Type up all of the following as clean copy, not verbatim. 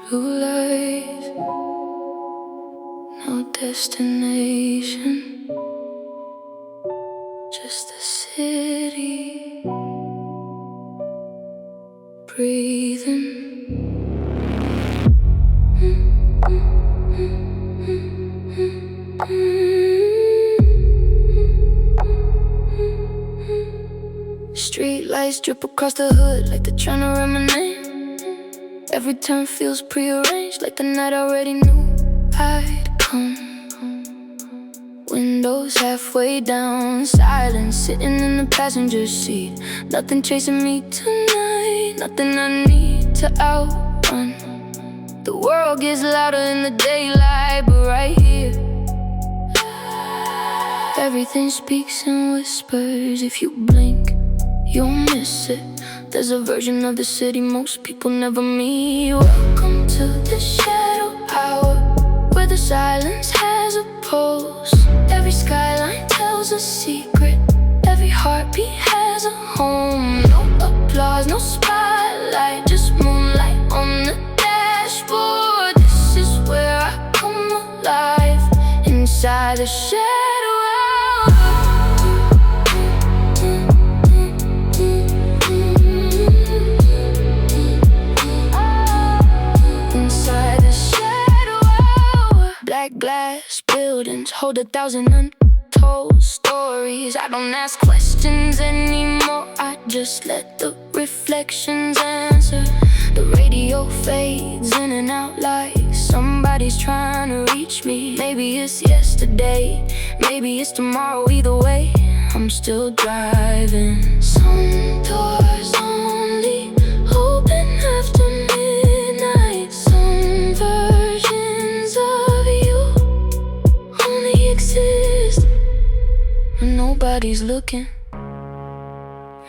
Blue lights, no destination, just the city breathing. Street lights drip across the hood like they're trying to run my name. Every turn feels prearranged, like the night already knew I'd come. Windows halfway down, silence sitting in the passenger seat. Nothing chasing me tonight, nothing I need to outrun. The world gets louder in the daylight, but right here everything speaks in whispers. If you blink, you'll miss it. There's a version of the city most people never meet. Welcome to the shadow hour, where the silence has a pulse. Every skyline tells a secret, every heartbeat has a home. No applause, no spotlight, just moonlight on the dashboard. This is where I come alive, inside the shadow hour. Glass buildings hold 1,000 untold stories. I don't ask questions anymore, I just let the reflections answer. The radio fades in and out like somebody's trying to reach me. Maybe it's yesterday, maybe it's tomorrow. Either way, I'm still driving. Some doors only open after midnight. Some versions of you only exist when nobody's looking.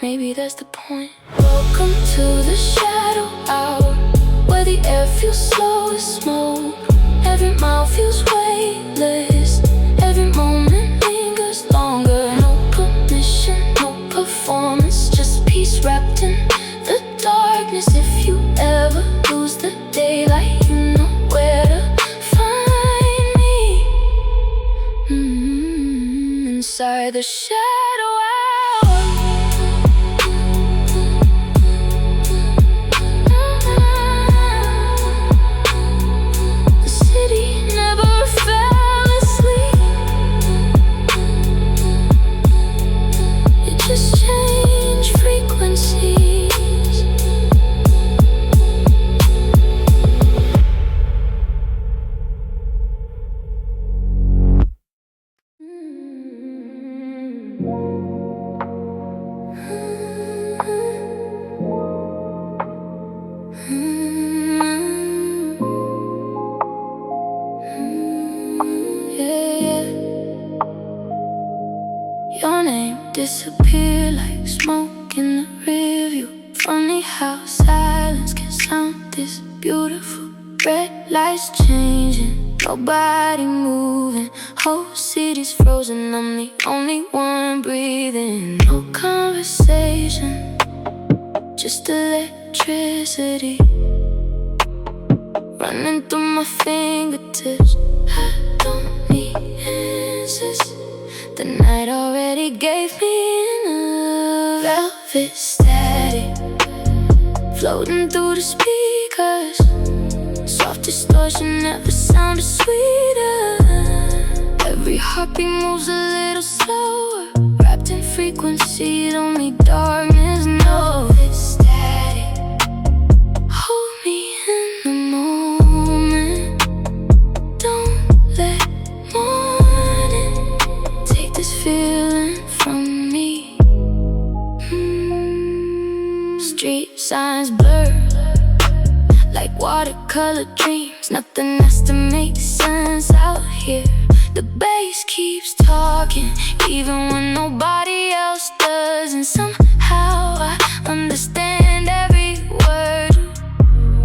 Maybe that's the point. Welcome to the shadow hour, where the air feels slow as smoke. Every mile feels weightless, every moment lingers longer. No permission, no performance, just peace wrapped in the darkness. If you ever lose the daylight, you know where to find me. Inside the shadow hour. The city never fell asleep, it just changed frequencies. Your name disappeared like smoke in the rearview. Funny how silence can sound this beautiful. Red lights changing, nobody moving. Whole city's frozen, I'm the only one breathing. No conversation, just electricity running through my fingertips. I don't need answers, the night already gave me enough. Velvet static floating through the speakers. Soft distortion never sounded sweeter. Every heartbeat moves a little slower, wrapped in frequencies only darkness knows. It's static, hold me in the moment. Don't let morning take this feeling from me. Street signs blur like watercolor dreams. Nothing has to make sense out here. The bass keeps talking even when nobody else does. And somehow I understand every word.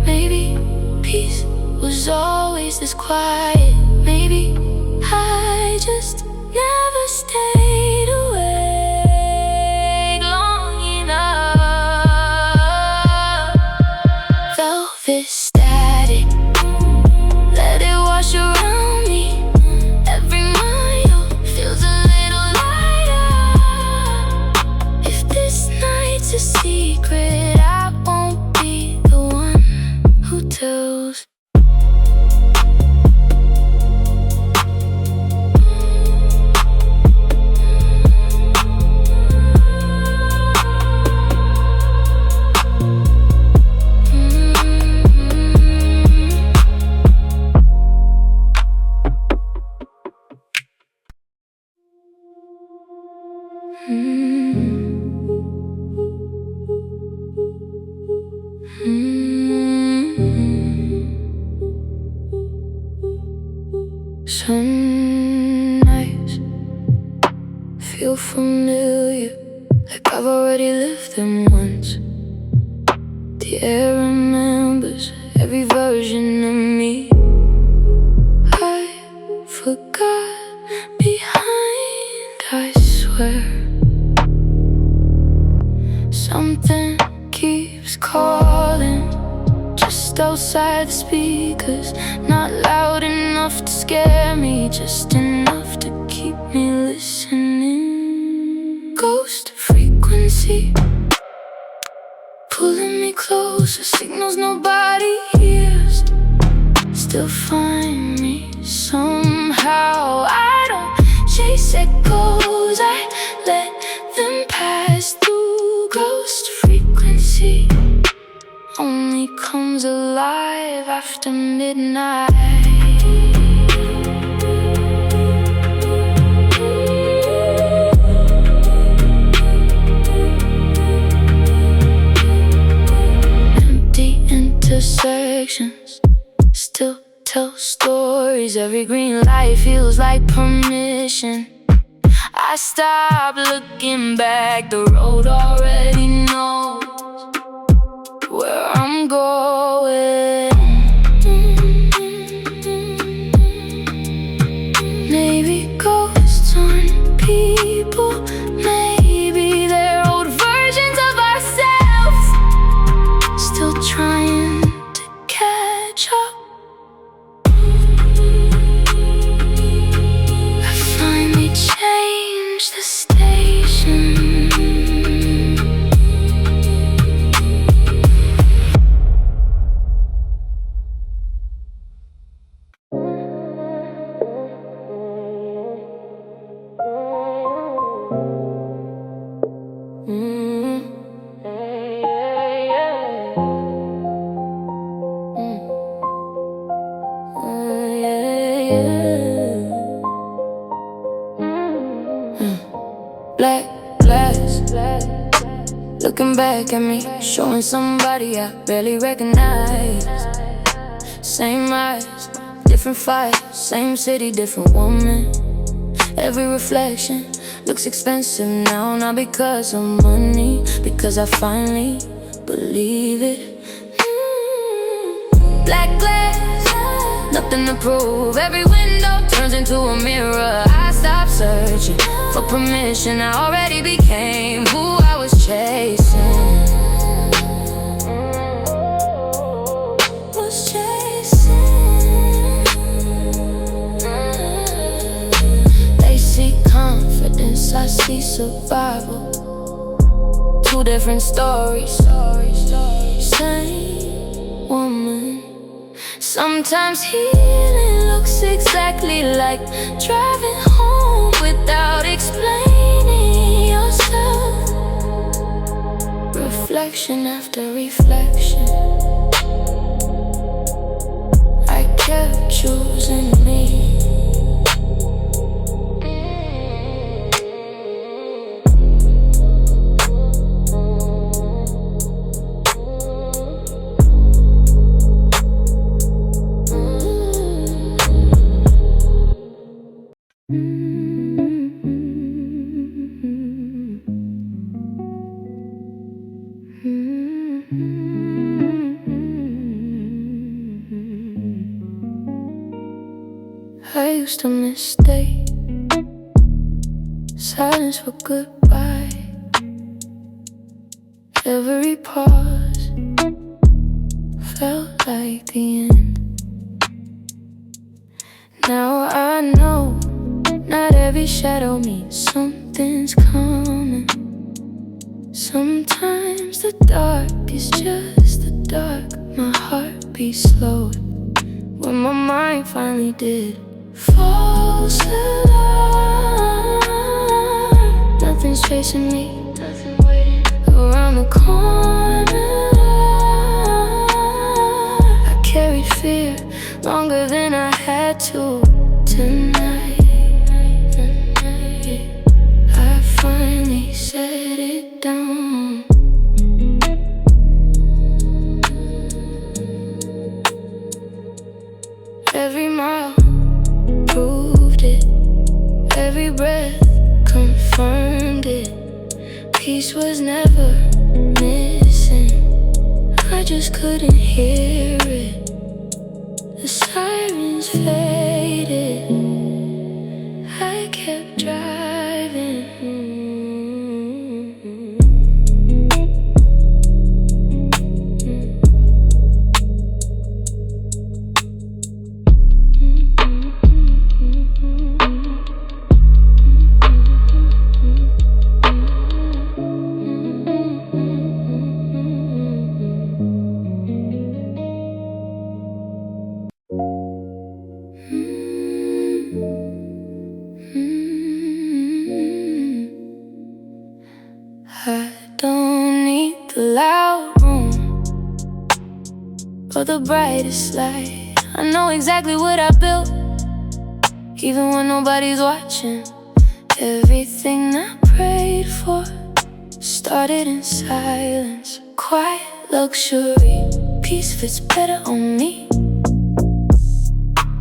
Maybe peace was always this quiet. Maybe I just never stayed awake long enough. Velvet static secret. I won't be the one who tells. Some nights feel familiar, like I've already lived them once. The air remembers every version of me I forgot behind, I swear. Something keeps calling just outside the speakers, not loud enough to scare me, just enough to keep me listening. Ghost frequency pulling me closer, signals nobody hears, still find me somehow. I don't chase echoes, I let them pass through. Ghost frequency only comes alive after midnight. Empty intersections still tell stories. Every green light feels like permission. I stop looking back, the road already knows where I'm going. Maybe ghosts aren't people, maybe they're old versions of ourselves, still trying to catch up. I finally changed the station. Black glass, looking back at me, showing somebody I barely recognize. Same eyes, different fight, same city, different woman. Every reflection looks expensive now, not because of money, because I finally believe it. Black glass, nothing to prove. Every window turns into a mirror. I stopped searching for permission. I already became who I was chasing. They see confidence, I see survival. Two different stories, same woman. Sometimes healing looks exactly like driving home without explaining yourself. Reflection after reflection, I kept choosing me. I used to mistake silence for goodbye. Every pause felt like the end. Now I know not every shadow means something's coming. Sometimes the dark is just the dark. My heart beats slow when my mind finally did fall asleep. Nothing's chasing me, nothing waiting around the corner. I carried fear longer than I had to. Tonight I finally set it down. Every mile proved it, every breath confirmed it. Peace was never missing, I just couldn't hear it. The sirens faded, I kept driving. I don't need the loud room or the brightest light. I know exactly what I built, even when nobody's watching. Everything I prayed for started in silence. Quiet luxury, peace fits better on me.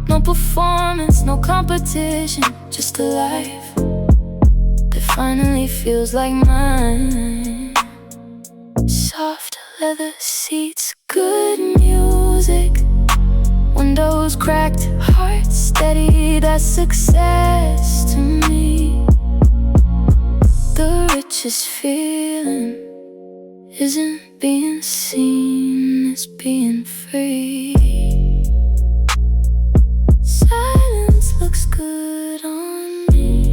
No performance, no competition, just a life that finally feels like mine. Soft leather seats, good music, windows cracked, heart steady, that's success to me. The richest feeling isn't being seen, it's being free. Silence looks good on me.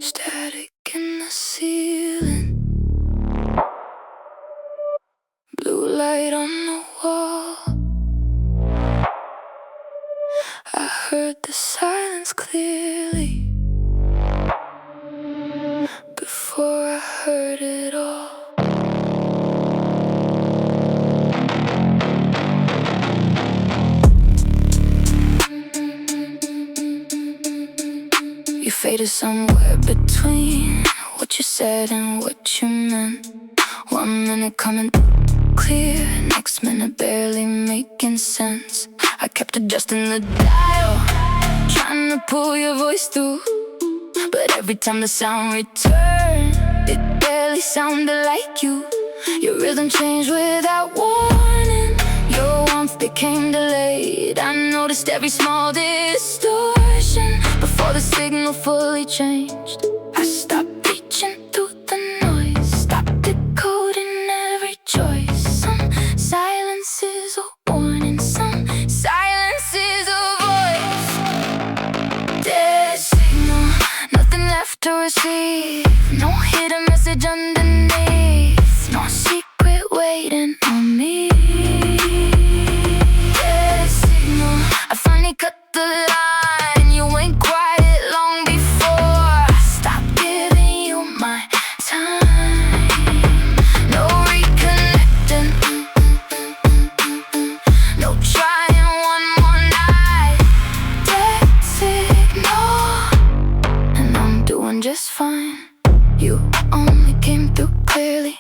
Static in the ceiling, blue light on the wall. I heard the silence clearly before I heard it all. You faded somewhere between what you said and what you meant. 1 minute coming clear, next minute barely making sense. I kept adjusting the dial, trying to pull your voice through, but every time the sound returned, it barely sounded like you. Your rhythm changed without warning, your warmth became delayed. I noticed every small distortion before the signal fully changed. I stopped reaching through the noise, stopped decoding every choice. Some silence is a warning, some silence is a voice. Dead signal, nothing left to receive, no hidden message underneath, no secret waiting on me. Dead signal, I finally cut the line. You ain't quiet long before I stopped giving you my time. No reconnecting, no trying one more night. Dead signal, and I'm doing just fine. You only came through clearly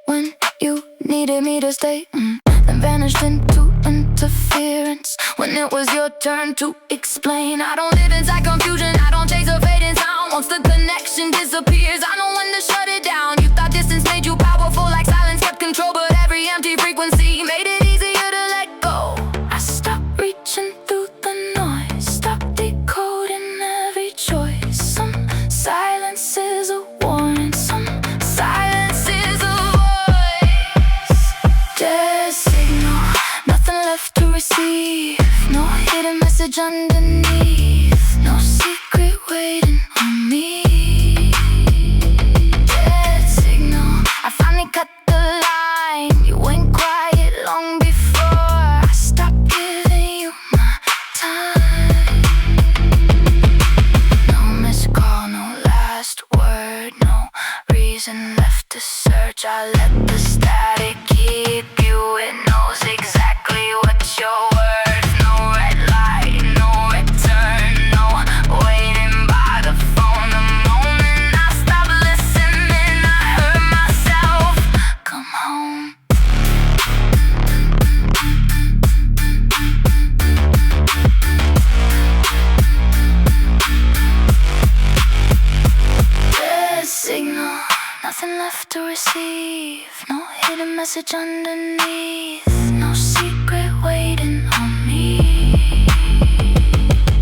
when you needed me to stay, then vanished into interference when it was your turn to explain. I don't live inside confusion, I don't chase a fading sound. Once the connection disappears, I know when to shut it down. You thought distance made you powerful, like silence kept control, but every empty frequency made it easier to let go. I stopped reaching through the noise, stopped decoding every choice. Some silence is a warning, some silence is a voice. Dead signal, nothing left to receive, no hidden message underneath. I let the static keep you. It knows exactly what you're worth. No red light, no return, no waiting by the phone. The moment I stop listening, I hurt myself. Come home. Dead signal, nothing left to receive. No hidden message underneath. No secret waiting on me.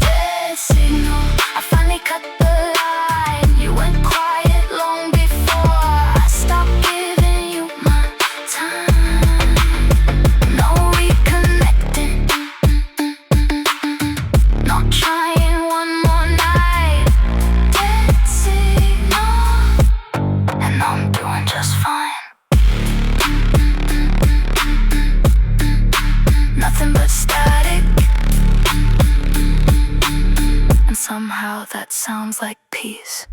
Dead signal, I finally cut the line. You went quiet long before I stopped giving you my time. No reconnecting, not trying one more night. Dead signal, and I'm doing just fine. Nothing but static, and somehow that sounds like peace.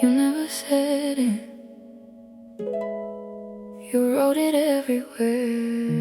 You never said it, you wrote it everywhere.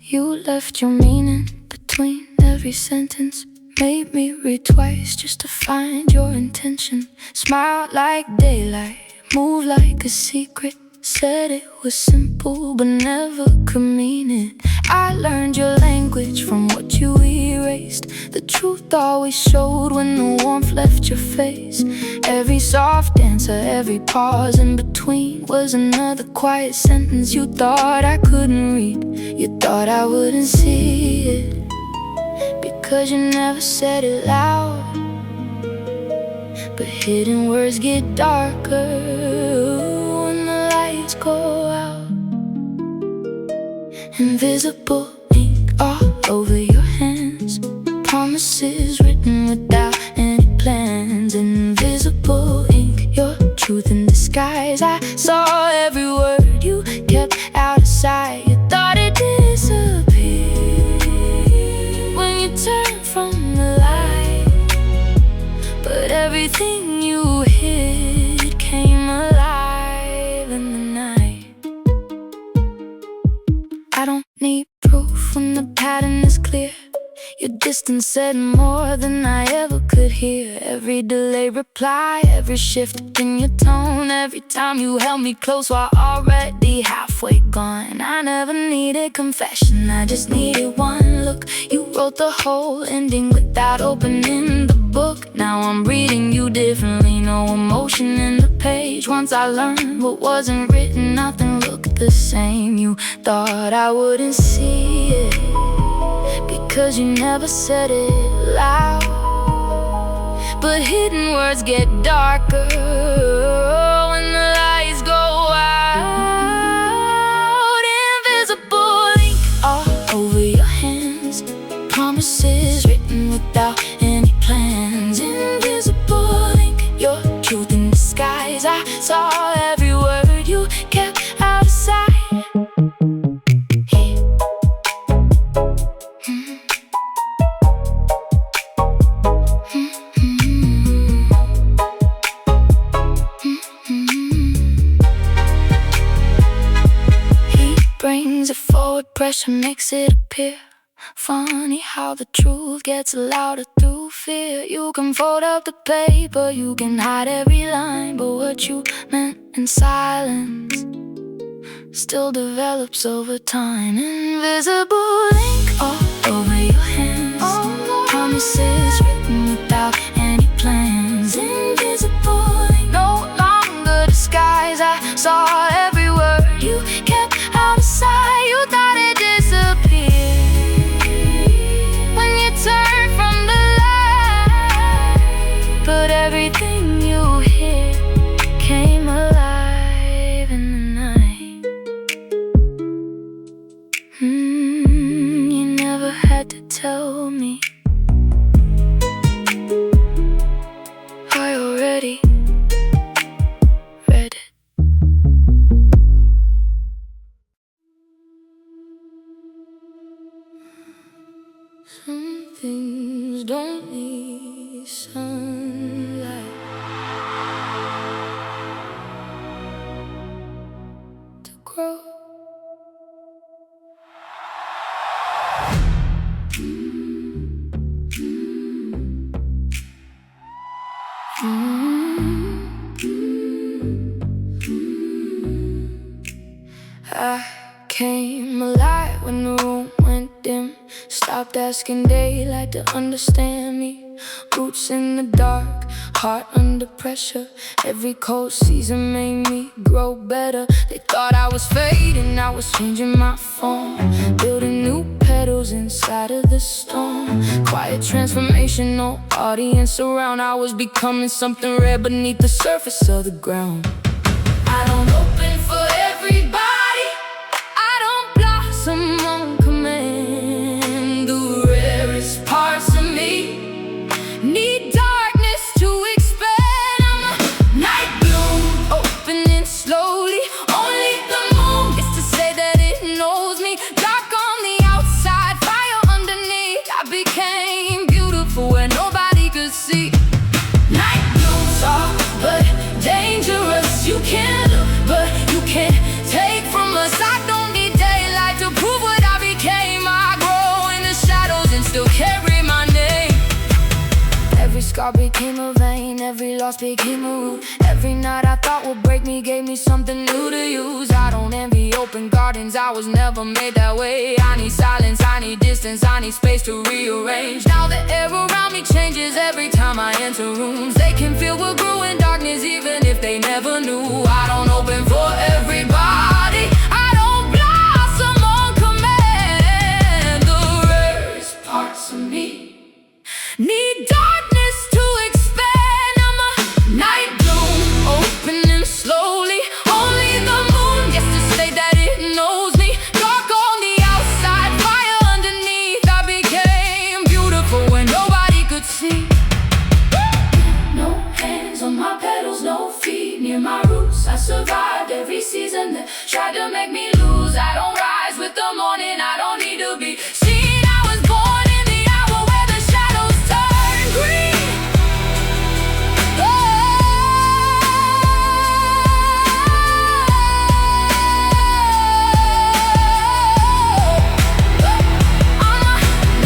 You left your meaning between every sentence. Made me read twice just to find your intention. Smiled like daylight, moved like a secret. Said it was simple but never could mean it. I learned your language from what you erased. The truth always showed when the warmth left your face. Every soft answer, every pause in between was another quiet sentence you thought I couldn't read. You thought I wouldn't see it, because you never said it loud. But hidden words get darker when the lights go out. Invisible ink all over your hands. Promises written without any plans. Invisible ink, your truth in disguise. I saw every word you kept out of sight. You thought it disappeared when you turned from the light. But everything you hid came alive in the night. I don't need proof when the pattern is clear. Your distance said more than I ever could hear. Every delayed reply, every shift in your tone. Every time you held me close while already halfway gone. I never needed confession, I just needed one look. You wrote the whole ending without opening the book. Now I'm reading you differently, no emotion in the page. Once I learned what wasn't written, nothing looked the same. You thought I wouldn't see it, because you never said it loud. But hidden words get darker when the lights go out. Invisible ink all over your hands. Promises written without any plans. Invisible ink, your truth in disguise. I saw every word you kept out of sight. Brings it forward, pressure makes it appear. Funny how the truth gets louder through fear. You can fold up the paper, you can hide every line, but what you meant in silence still develops over time. Invisible ink all over your hands. Promises written without any plans. Invisible ink, no longer disguise. I saw every word you kept out of sight. You thought it disappeared when you turned from the light. But everything you hid came things don't need sunlight to grow. I came alive when the room went dim. Stopped asking daylight to understand me. Roots in the dark, heart under pressure. Every cold season made me grow better. They thought I was fading, I was changing my form, building new petals inside of the storm. Quiet transformation, no audience around. I was becoming something rare beneath the surface of the ground. I don't open for everybody, I don't blossom on command. The rarest parts of me need darkness to expand. I'm a night bloom, opening slowly. Only the moon gets to say that it knows me. Dark on the outside, fire underneath. I became beautiful where nobody could see. Night bloom, soft but dangerous. You can't look, but you can't take from us. I don't need daylight to prove what I became. I grow in the shadows and still carry my name. Every scar became a vein, every loss became a root. Every night I thought would break me gave me something new to use. I don't envy open gardens, I was never made that way. I need silence, I need distance, I need space to rearrange. Now the air around me changes every time I enter rooms. They can feel we're growing darkness even if they never knew. I don't open for everybody, I don't blossom on command. The rarest parts of me need darkness to expand. I'm a night bloom, opening slowly. Only the moon gets to say that it knows me. Dark on the outside, fire underneath. I became beautiful when nobody could see. No hands on my petals, no feet near my roots. I survived every season that tried to make me lose. I don't rise with the morning, I don't need to be seen. I was born in the hour where the shadows turn green. I'm a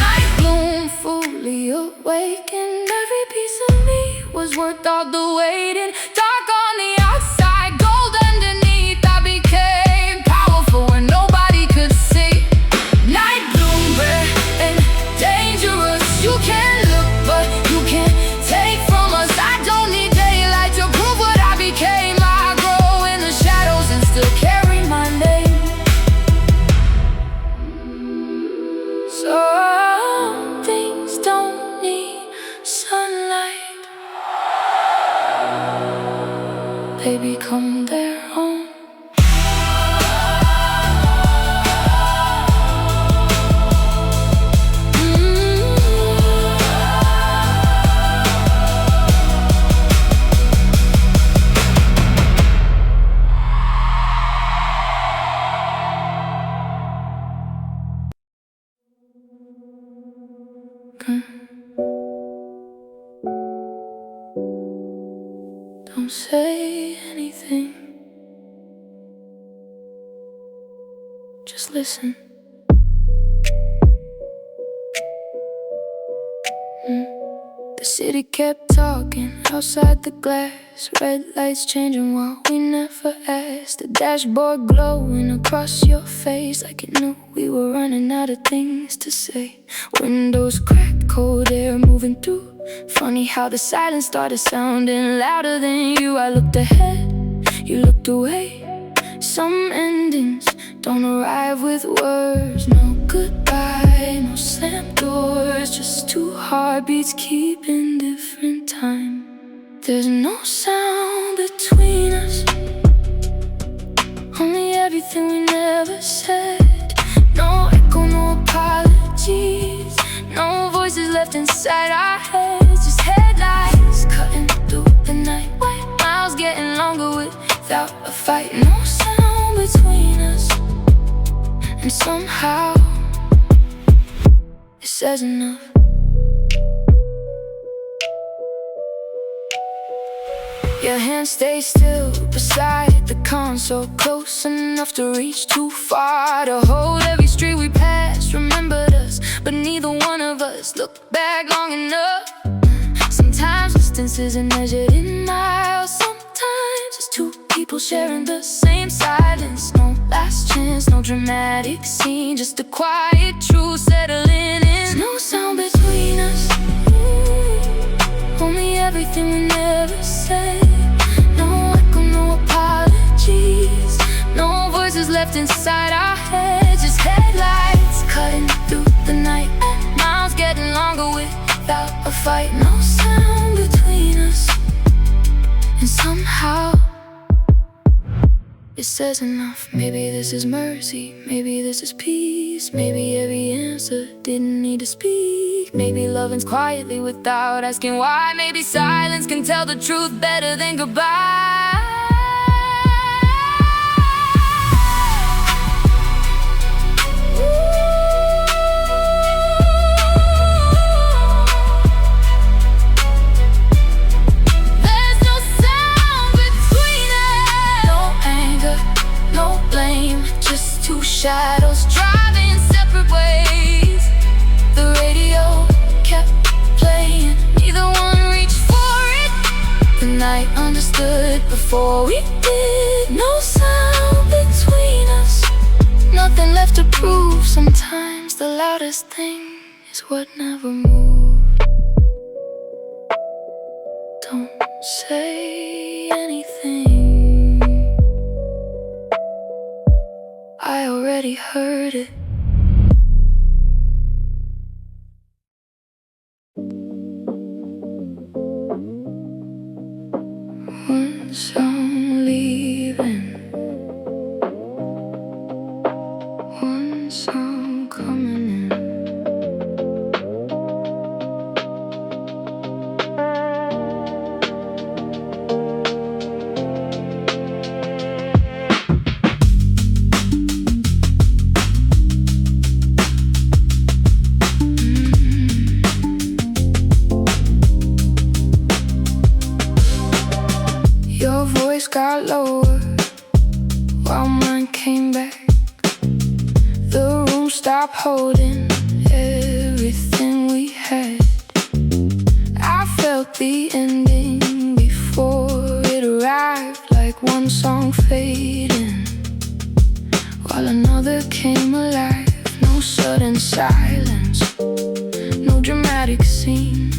night bloom, fully awakened. Every piece of me was worth all the waiting. Dark on the outside, gold underneath. I became powerful when nobody could see. Night bloom, rare and dangerous. You can't look, but you can't take from us. I don't need daylight to prove what I became. I grow in the shadows and still carry my name. Some things don't need sunlight, they become their own. Don't say anything, just listen. The city kept talking outside the glass. Red lights changing while we never asked. The dashboard glowing across your face like it knew we were running out of things to say. Windows cracked, cold air moving through. Funny how the silence started sounding louder than you. I looked ahead, you looked away. Some endings don't arrive with words. No goodbye, no slammed doors, just two heartbeats keeping different time. There's no sound between us, only everything we never said. No echo, no apologies, no voices left inside our heads. Just headlights cutting through the night. White miles getting longer without a fight. No sound between us, and somehow it says enough. Your hand stays still beside the console, close enough to reach too far to hold every street we passed. Remembered us, but neither one of us looked back long enough. Sometimes distance isn't measured in miles. Sometimes it's two people sharing the same silence. No last chance, no dramatic scene, just a quiet truth settling in. No sound between us, only everything we never said. No echo, no apologies, no voices left inside our heads. Just headlights cutting through the night, miles getting longer without a fight. No sound between us, and somehow it says enough. Maybe this is mercy, maybe this is peace. Maybe every answer didn't need to speak. Maybe loving's quietly without asking why. Maybe silence can tell the truth better than goodbye. Shadows driving separate ways. The radio kept playing, neither one reached for it. The night understood before we did. No sound between us, nothing left to prove. Sometimes the loudest thing is what never moved. Don't say anything, I already heard it. Once I'm leaving, once I'm coming in. Your voice got lower while mine came back. The room stopped holding everything we had. I felt the ending before it arrived, like one song fading while another came alive. No sudden silence, no dramatic scene,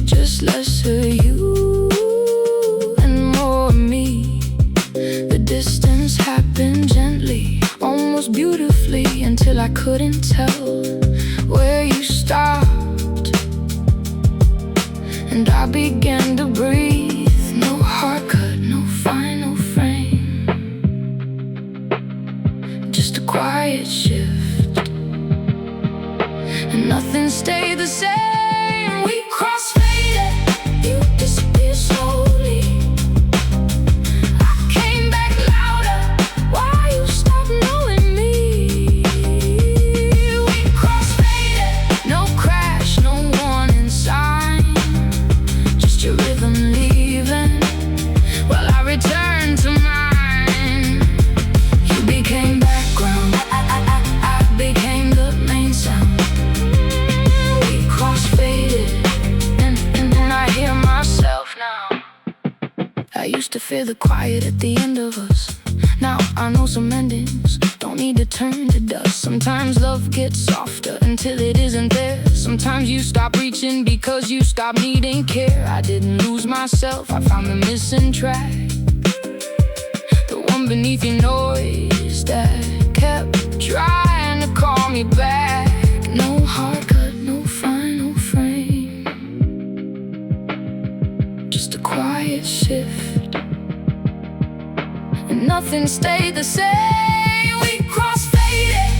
just lesser you me. The distance happened gently, almost beautifully, until I couldn't tell where you stopped. And I began to breathe. No hard cut, no final frame, just a quiet shift, and nothing stayed the same. We crossfaded, you disappeared slowly. I used to fear the quiet at the end of us. Now I know some endings don't need to turn to dust. Sometimes love gets softer until it isn't there. Sometimes you stop reaching because you stop needing care. I didn't lose myself, I found the missing track, the one beneath your noise that kept trying to call me back. No hard cut, no final frame, just a quiet shift, and nothing stayed the same. We crossfaded,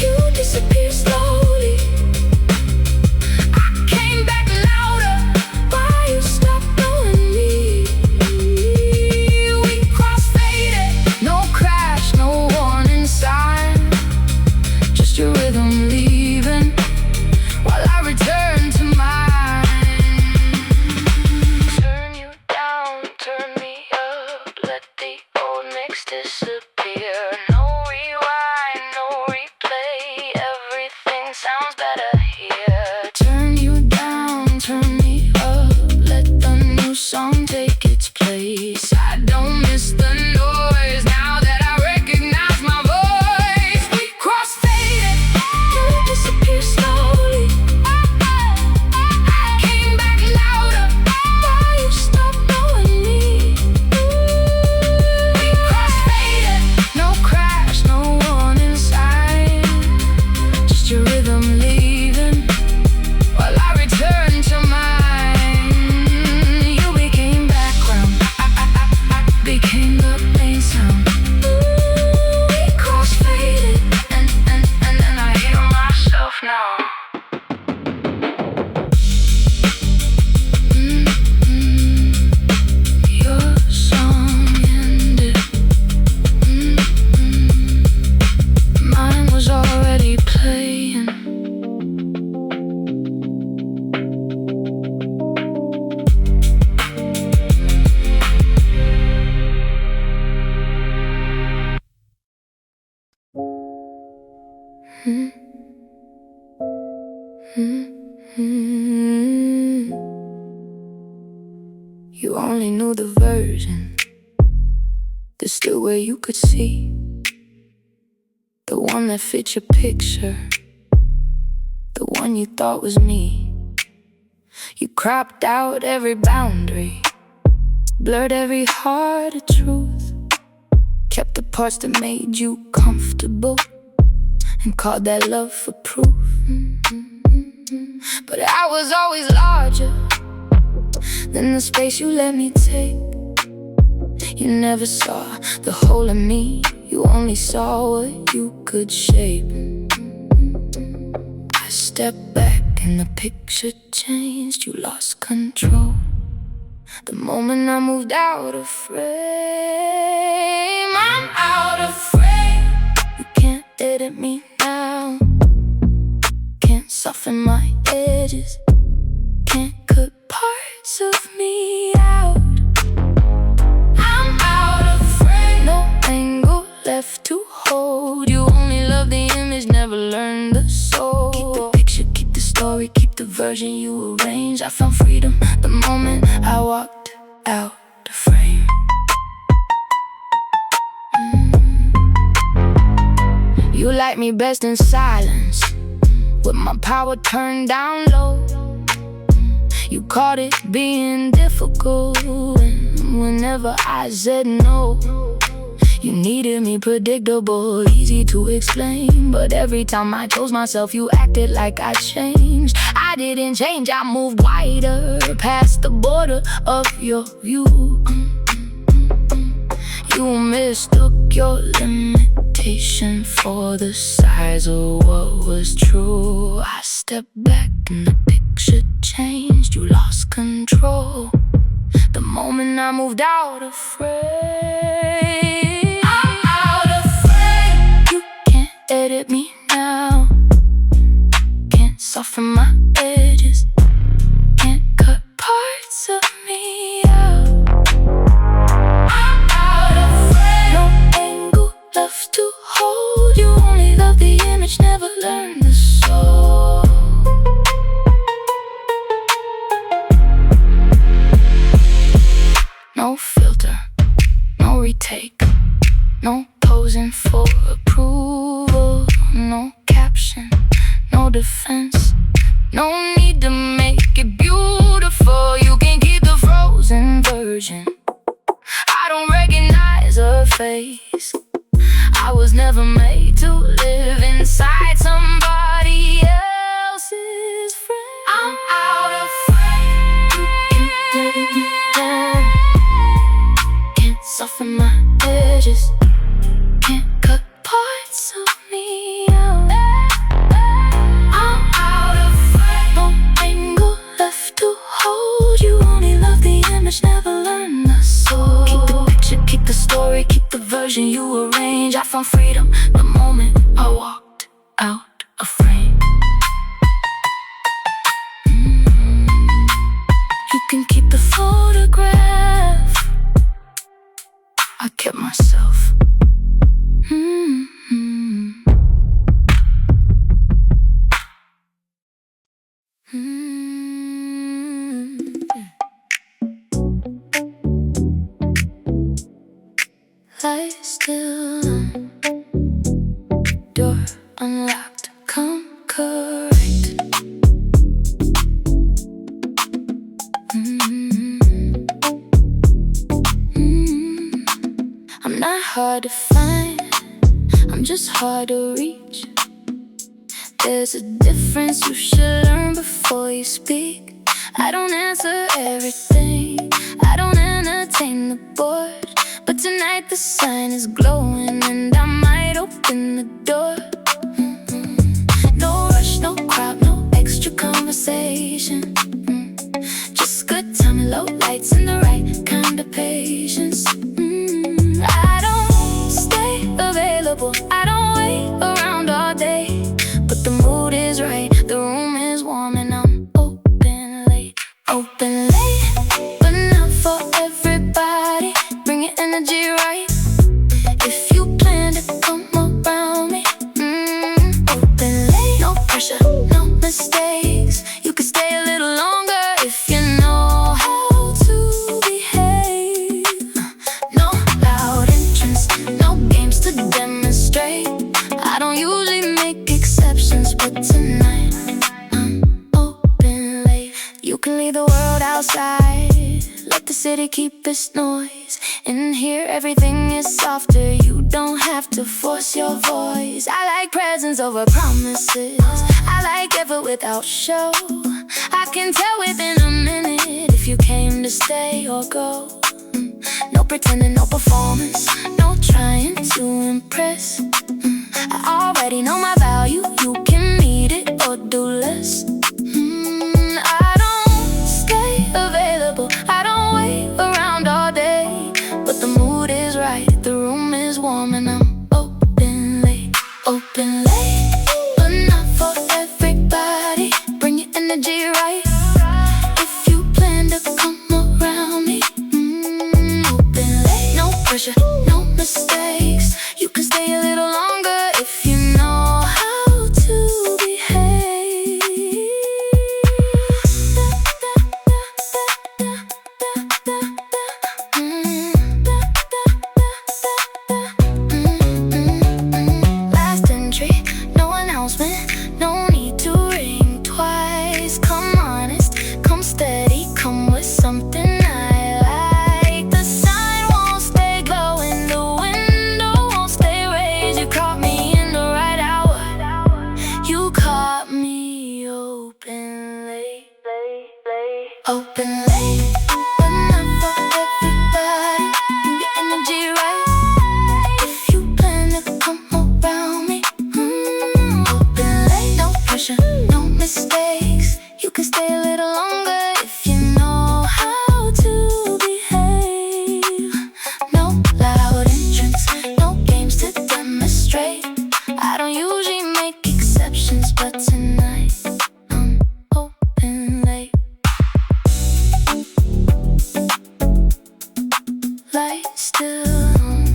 you disappeared slowly. I came back louder, why you stopped knowing me. We crossfaded, no crash, no warning sign, just your rhythm leaving while I return to mine. Turn you down to song take its place. I don't miss the noise now that I recognize my voice. We crossfaded, you disappear slowly. I came back louder while you stopped knowing me. We crossfaded, no crash, no warning sign, just your rhythm leaving while I return to mine. You became background, I became the main sound. We crossfaded, and I hear myself now. Your song ended. Mine was already playing. You only knew the version, the still where you could see, the one that fit your picture, the one you thought was me. You cropped out every boundary, blurred every heart of truth, kept the parts that made you comfortable, and called that love for proof. But I was always larger than the space you let me take. You never saw the whole of me, you only saw what you could shape. I stepped back and the picture changed, you lost control the moment I moved out of frame. I'm out of frame. You can't edit me now, can't soften my edges, can't cut parts of me out. I'm out of frame. No angle left to hold. You only love the image, never learned the soul. Keep the picture, keep the story, keep the version you arranged. I found freedom the moment I walked out the frame. You like me best in silence, with my power turned down low. You caught it being difficult, and whenever I said no, you needed me predictable, easy to explain. But every time I chose myself, you acted like I changed. I didn't change, I moved wider, past the border of your view. You mistook your limitation for the size of what was true. I stepped back and the picture changed, you lost control the moment I moved out of frame. I'm out of frame. You can't edit me now, can't soften my edges, can't cut parts of me out. I'm out of frame. No angle left to hold. You only love the image, never learned the soul. No filter, no retake, no posing for approval, no caption, no defense, no need to make it beautiful. You can keep the frozen version. I don't recognize her face. I was never made to live inside somebody else's frame. I'm out of frame. You can let me down, can't soften my edges, can't cut parts of me out. I'm out of frame. No angle left to hold. You only love the image, never learned the soul. Keep the picture, keep the story, keep the version you arrange. I found freedom the moment I walked out of frame. You can keep the photograph, I kept myself. hard to find, I'm just hard to reach. There's a difference you should learn before you speak. I don't answer everything, I don't entertain the bored, but tonight the sign is glowing and I might open the door. No rush, no crowd, no extra conversation. Just good time, low lights and the right kind of patience. I don't stay available, I don't wait around all day, but the mood is right, the room is warm and I'm open late. Open late, but not for everybody. Bring your energy right. If you plan to come around me, open late. No pressure, no mistakes. You can stay a little longer if you know how to behave. No loud entrance, no games to demonstrate. I don't usually make exceptions, but tonight I'm open late. You can leave the world outside, let the city keep its noise. In here everything is softer, you don't have to force your voice. I like presents over promises, I like effort without show. I can tell within a minute if you came to stay or go. No pretending, no performance, no trying to impress. I already know my value, you can meet it or do less. I don't stay available, I don't wait around all day, but the mood is right, the room is warm and I'm open late. Open late, but not for everybody. Bring your energy right. If you plan to come around me, open late. No pressure, no mistakes. You can stay a little longer if you know how to behave. Last entry, no announcement, no need to ring twice. Come honest, come steady, come with something I like. The sign won't stay glowing, the window won't stay raised. You caught me in the right hour, you caught me open late. Open late, but not for everybody. Your energy right. If you plan to come around me, open late. No pressure, no mistakes. You can stay a little longer if you know how to behave. No loud entrance, no games to demonstrate. I don't usually make exceptions, but tonight I'm open late. Lights still on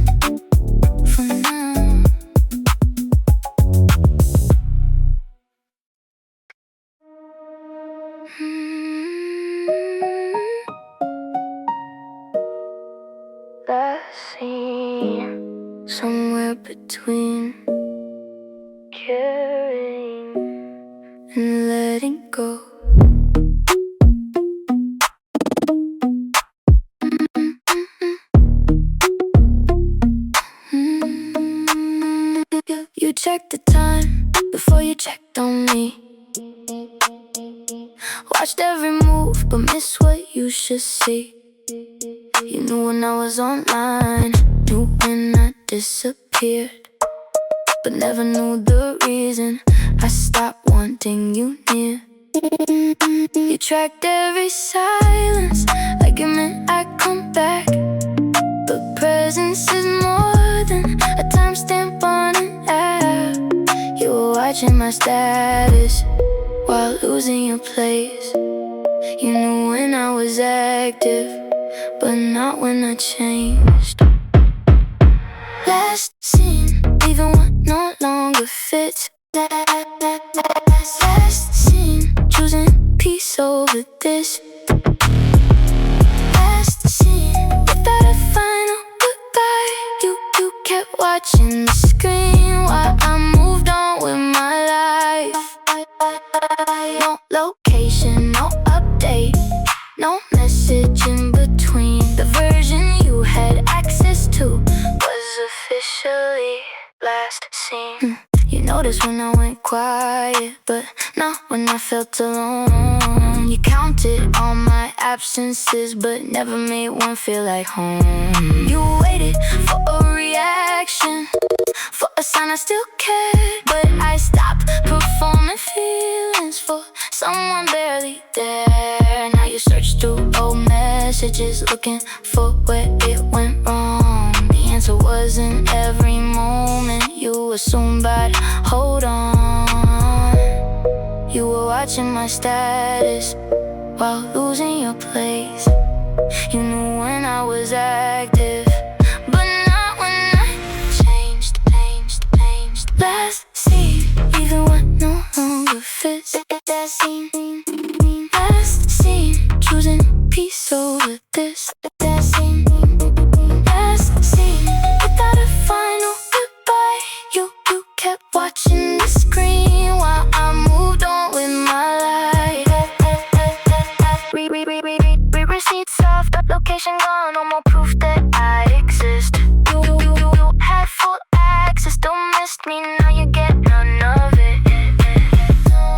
for now. Last scene, somewhere between caring and letting go. You checked the time before you checked on me. Watched every move but missed what you should see. You knew when I was online, knew when I disappeared, but never knew the reason I stopped wanting you near. You tracked every silence like it meant I'd come back, but presence is more than a timestamp on an app. You were watching my status while losing your place. You knew when I was active, but not when I changed. Last scene, even what no longer fits. Last scene, choosing peace over this. Last scene, without a final goodbye. You kept watching the screen while I moved on with my life. No location, no update, no message in between. The version you had access to was official. scene. You noticed when I went quiet, but not when I felt alone. You counted all my absences, but never made one feel like home. You waited for a reaction, for a sign I still cared, but I stopped performing feelings for someone barely there. Now you search through old messages, looking for where it went wrong. The answer wasn't every moment you assumed, but hold on. You were watching my status while losing your place. You knew when I was active, but not when I changed. Last scene, even what no longer fits. That scene, last scene, choosing peace over this. That scene, last scene, without a final goodbye. You kept watching the screen while I moved on with my life. Receipts off, location gone, no more proof that I exist. You had full access, still missed me, now you get none of it.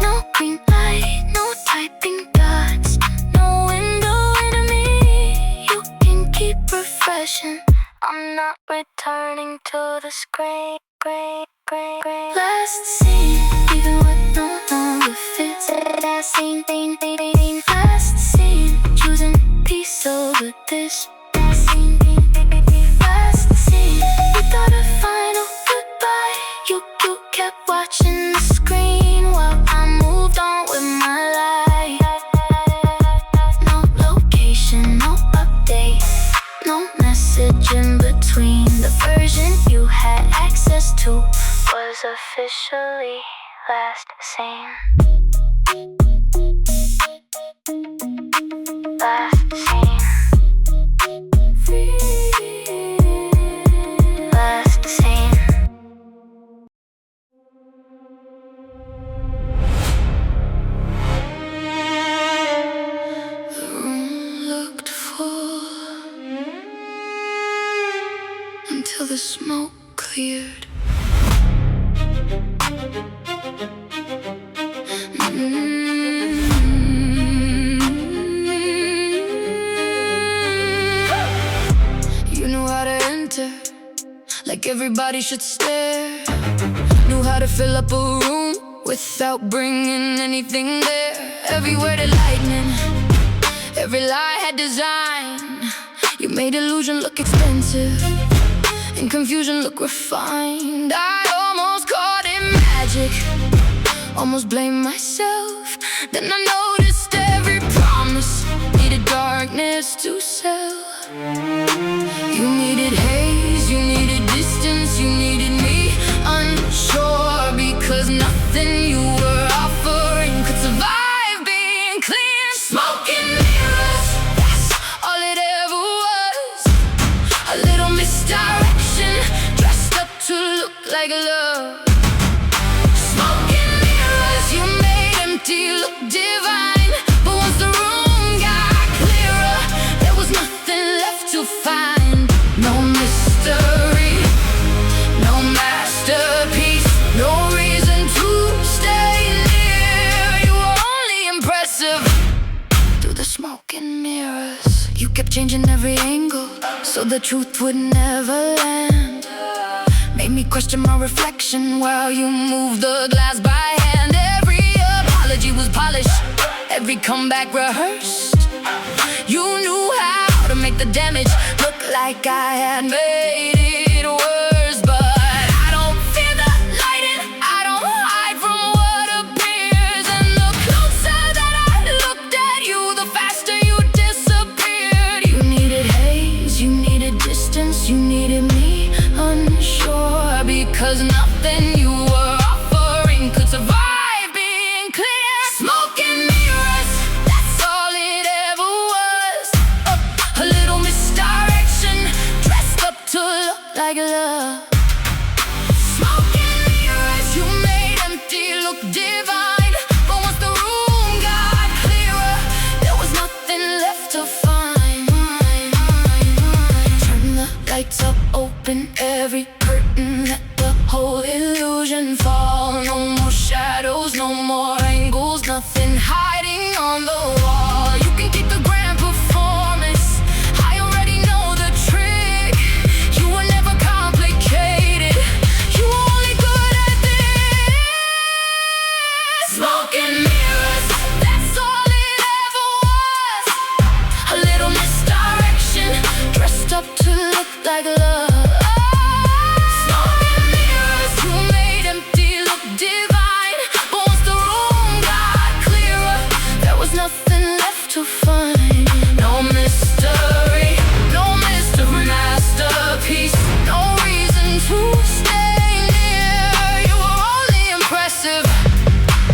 No green light, no typing dots, no window into me. You can keep refreshing, I'm not returning to the screen. Last scene, even what no longer fits. That scene, last scene, choosing peace over this. That scene, last scene, without a final goodbye. You kept watching the screen while I moved on with my life. No location, no update, no message in between. The version you had access to was officially last seen. Last seen. Last seen. The room looked full until the smoke cleared. You knew how to enter, like everybody should stare. Knew how to fill up a room without bringing anything there. Every word had lightning, every lie had design. You made illusion look expensive and confusion look refined. I almost called it magic, almost blamed myself. Then I noticed every promise needed darkness to sell. You needed haze, you needed distance, you needed me unsure, because nothing you were offering could survive being clear. Smoke and mirrors, that's all it ever was. A little misdirection, dressed up to look like love. Smoke and mirrors, you made empty look divine. But once the room got clearer, there was nothing left to find. No mystery, no masterpiece, no reason to stay near. You were only impressive through the smoke and mirrors. You kept changing every angle so the truth would never land. Made me question my reflection while you moved the glass by hand. Every apology was polished, every comeback rehearsed. You knew how to make the damage look like I had made it worse. But I don't fear the light and I don't hide from what appears. And the closer that I looked at you, the faster you disappeared. You needed haze, you needed distance, you needed me unsure, because nothing you were offering could survive being clear. Smoke and mirrors, that's all it ever was. A little misdirection, dressed up to look like love. Smoke and mirrors, you made empty look divine. But once the room got clearer, there was nothing left to find. Turn the lights up, open every curtain, let the whole illusion to find. No mystery, no mystery masterpiece. No reason to stay near. You were only impressive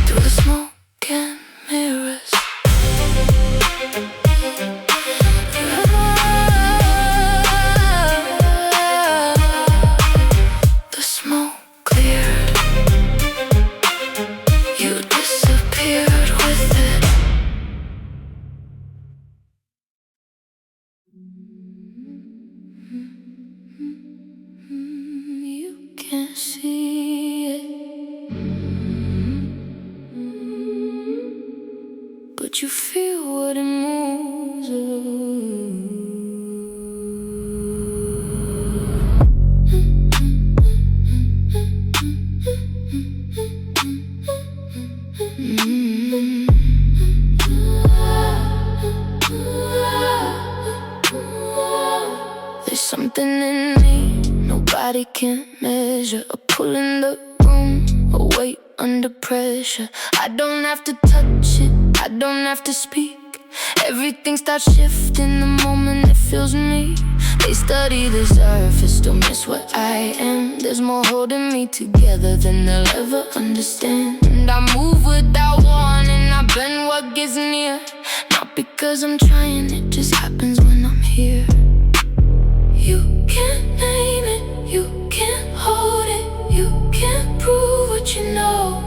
through the smoke and mirrors. The smoke cleared. You disappeared with it. You can't see it, but you feel what it moves. There's something in me nobody can measure. A pull in the room, a weight under pressure. I don't have to touch it, I don't have to speak. Everything starts shifting the moment it feels me. They study the surface, still miss what I am. There's more holding me together than they'll ever understand. And I move without warning, I bend what gets near. Not because I'm trying, it just happens when I'm here. You can't name it, you can't hold it, you can't prove what you know.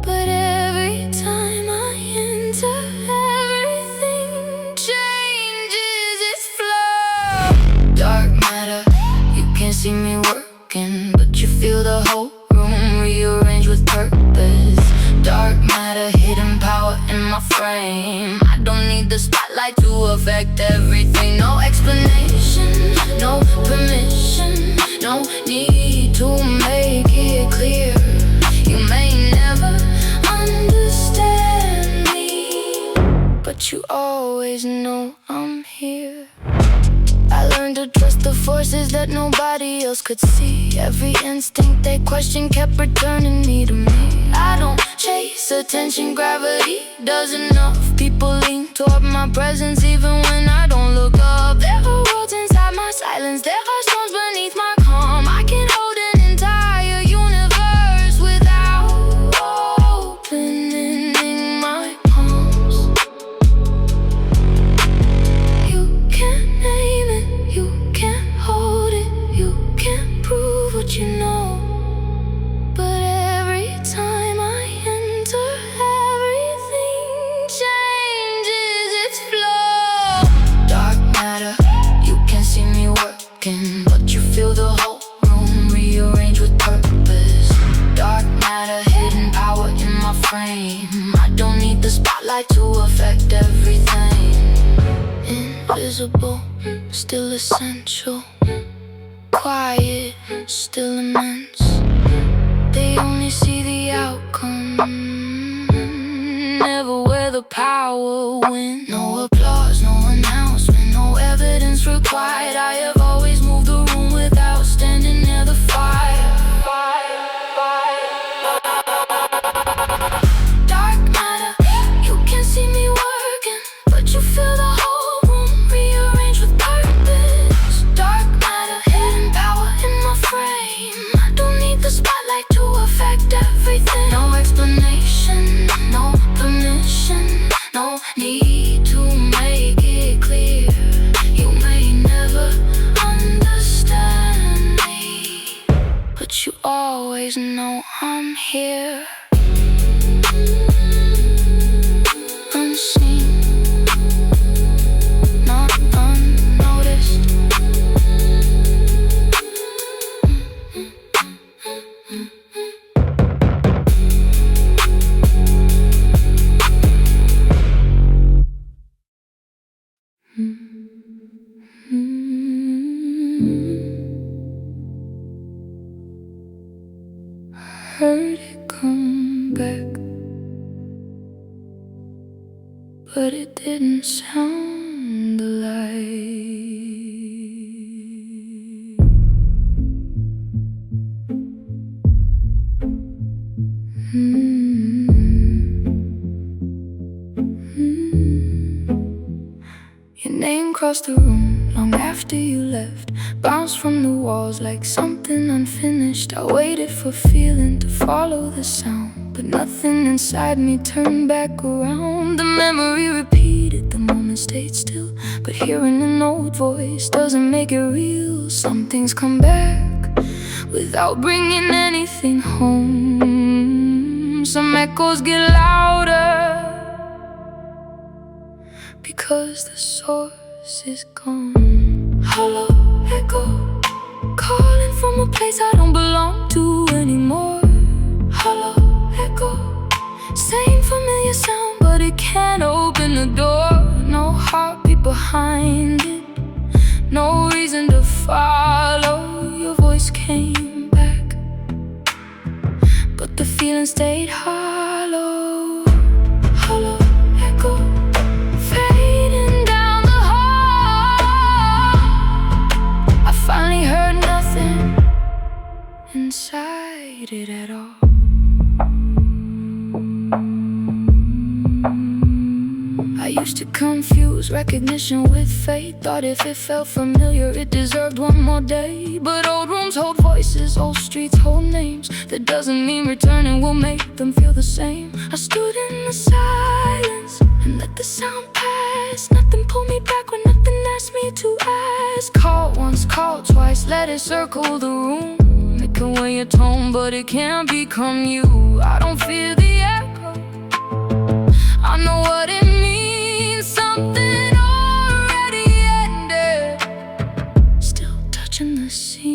But every time I enter, everything changes its flow. Dark matter, you can't see me working, but you feel the whole room rearranged with purpose. Dark matter, hidden power in my frame. I don't need the spotlight to affect everything. No explanation, no permission, no need to make it clear. You may never understand me, but you always know I'm here. I learned to trust the forces that nobody else could see. Every instinct they questioned kept returning me to me. I don't chase attention, gravity does enough. People lean toward my presence even when I don't look up. There are worlds inside my silence, there are storms beneath my calm. I can hold an entire universe without opening my palms. You can't name it, you can't hold it, you can't prove what you know. But every time I enter, everything changes its flow. Dark matter, you can't see me working, but you feel the whole room rearranged with purpose. Dark matter, hidden power in my frame. I don't need the spotlight to affect everything. Invisible, still essential. Quiet, still immense. They only see the outcome, never where the power wins. No applause, no announcement, no evidence required. I have always moved the room without standing near the fire. Dark matter, you can't see me working, but you feel the whole room rearranged with purpose. Dark matter, hidden power in my frame. I don't need the spotlight to affect everything. No explanation, no permission, no need to make it clear. You may never understand me, but you always know I'm here. Unseen, not unnoticed. Heard it come back, but it didn't sound alike. Mm-hmm. Mm-hmm. Your name crossed the room long after you left, bounced from the walls like something unfinished. I waited for feeling to follow the sound, but nothing inside me turned back around. The memory repeated, the moment stayed still, but hearing an old voice doesn't make it real. Some things come back without bringing anything home. Some echoes get louder because the source is gone. Hollow echo, calling from a place I don't belong to anymore. Hollow echo, same familiar sound, but it can't open the door. No heartbeat behind it, no reason to follow. Your voice came back, but the feeling stayed hollow. Hollow echo, fading down the hall. I finally heard nothing inside it at all. I used to confuse recognition with fate. Thought if it felt familiar, it deserved one more day. But old rooms hold voices, old streets hold names. That doesn't mean returning will make them feel the same. I stood in the silence and let the sound pass. Nothing pulled me back when nothing asked me to ask. Called once, called twice, let it circle the room. It can weigh your tone, but it can't become you. I don't fear the echo, I know what it means. Something already ended, still touching the scene.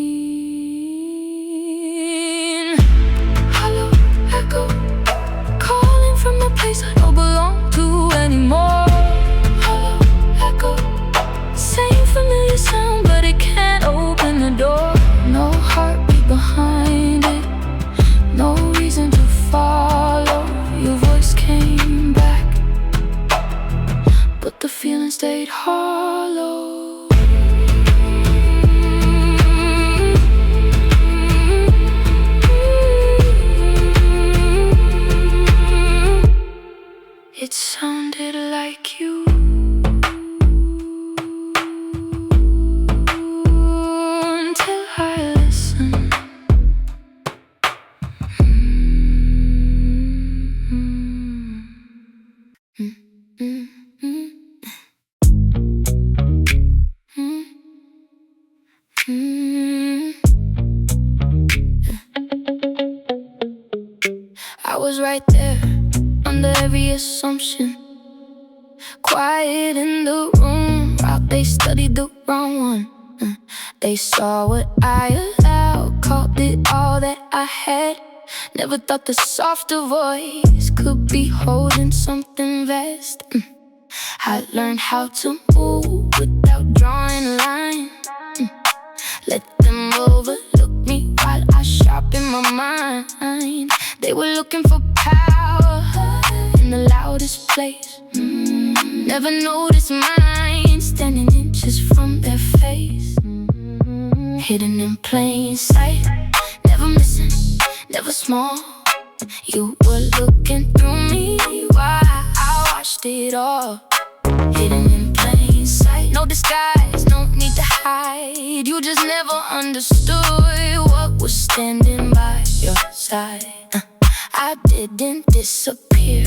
Hollow echo, calling from a place I don't belong to anymore. Hollow echo, same familiar sound, but it can't open the door. No heartbeat behind it, no reason to follow. Your voice came back, but the feeling stayed hollow. It sounded like you until I listened. I was right there, under every assumption. Quiet in the room, out they studied the wrong one. They saw what I allowed, called it all that I had. Never thought the softer voice could be holding something vast. I learned how to move without drawing lines. Let them overlook me while I sharpen my mind. They were looking for power in the loudest place. Never noticed mine standing inches from their face. Hidden in plain sight, never missing, never small. You were looking through me while I watched it all. Hidden in plain sight, no disguise, no need to hide. You just never understood what was standing by your side. I didn't disappear.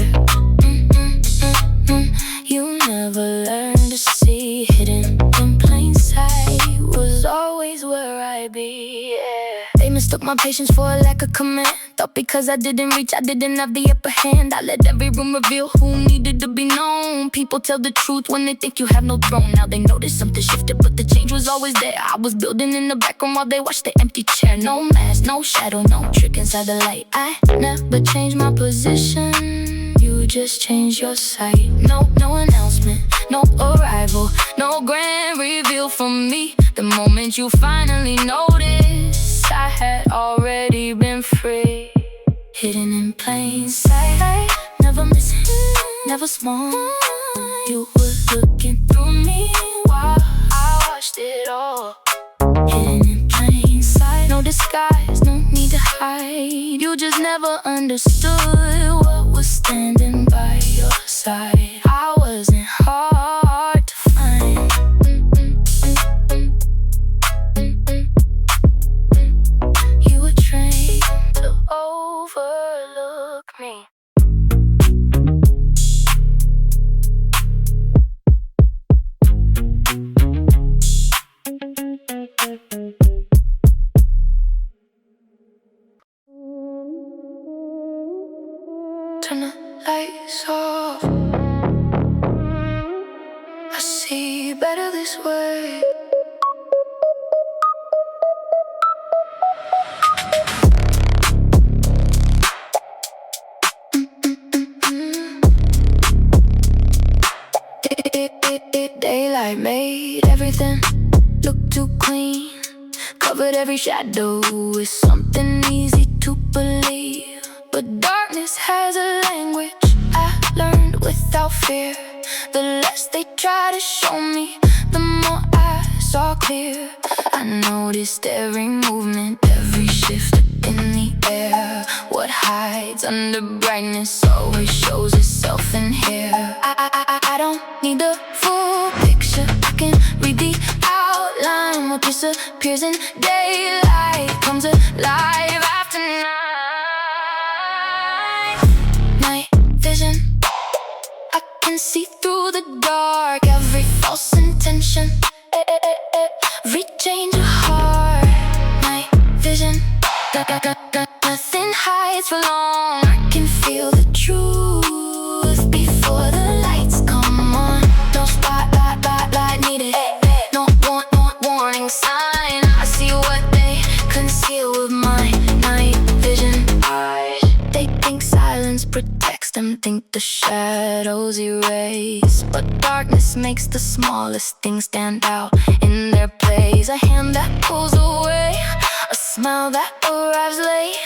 You never learned to see. Hidden in plain sight was always where I be, yeah. They mistook my patience for a lack of command. Thought because I didn't reach, I didn't have the upper hand. I let every room reveal who needed to be known. People tell the truth when they think you have no throne. Now they notice something shifted, but the change was always there. I was building in the background while they watched the empty chair. No mask, no shadow, no trick inside the light. I never changed my position, you just changed your sight. No announcement, no arrival, no grand reveal from me. The moment you finally noticed, I had already been free. Hidden in plain sight, never missing, never small. You were looking through me while I watched it all. Hidden in plain sight, no disguise, no need to hide. You just never understood what was standing by your side. I wasn't hard to find. this way. Daylight made everything look too clean, covered every shadow with something easy to believe. But darkness has a language I learned without fear. The less they try to show me, the more I saw clear. I noticed every movement, every shift in the air. What hides under brightness always shows itself in here. I don't need the full picture, I can read the outline. What disappears in daylight comes alive after night. Night vision, I can see through the dark. Every false intention, every change of heart. Night vision, nothing hides for long. I can feel the truth before the lights come on. No spotlight needed, no warning sign. I see what they conceal with my night vision eyes. They think silence protects them, think the shadows erase. But darkness makes the smallest things stand out in their place. A hand that pulls away, a smile that arrives late,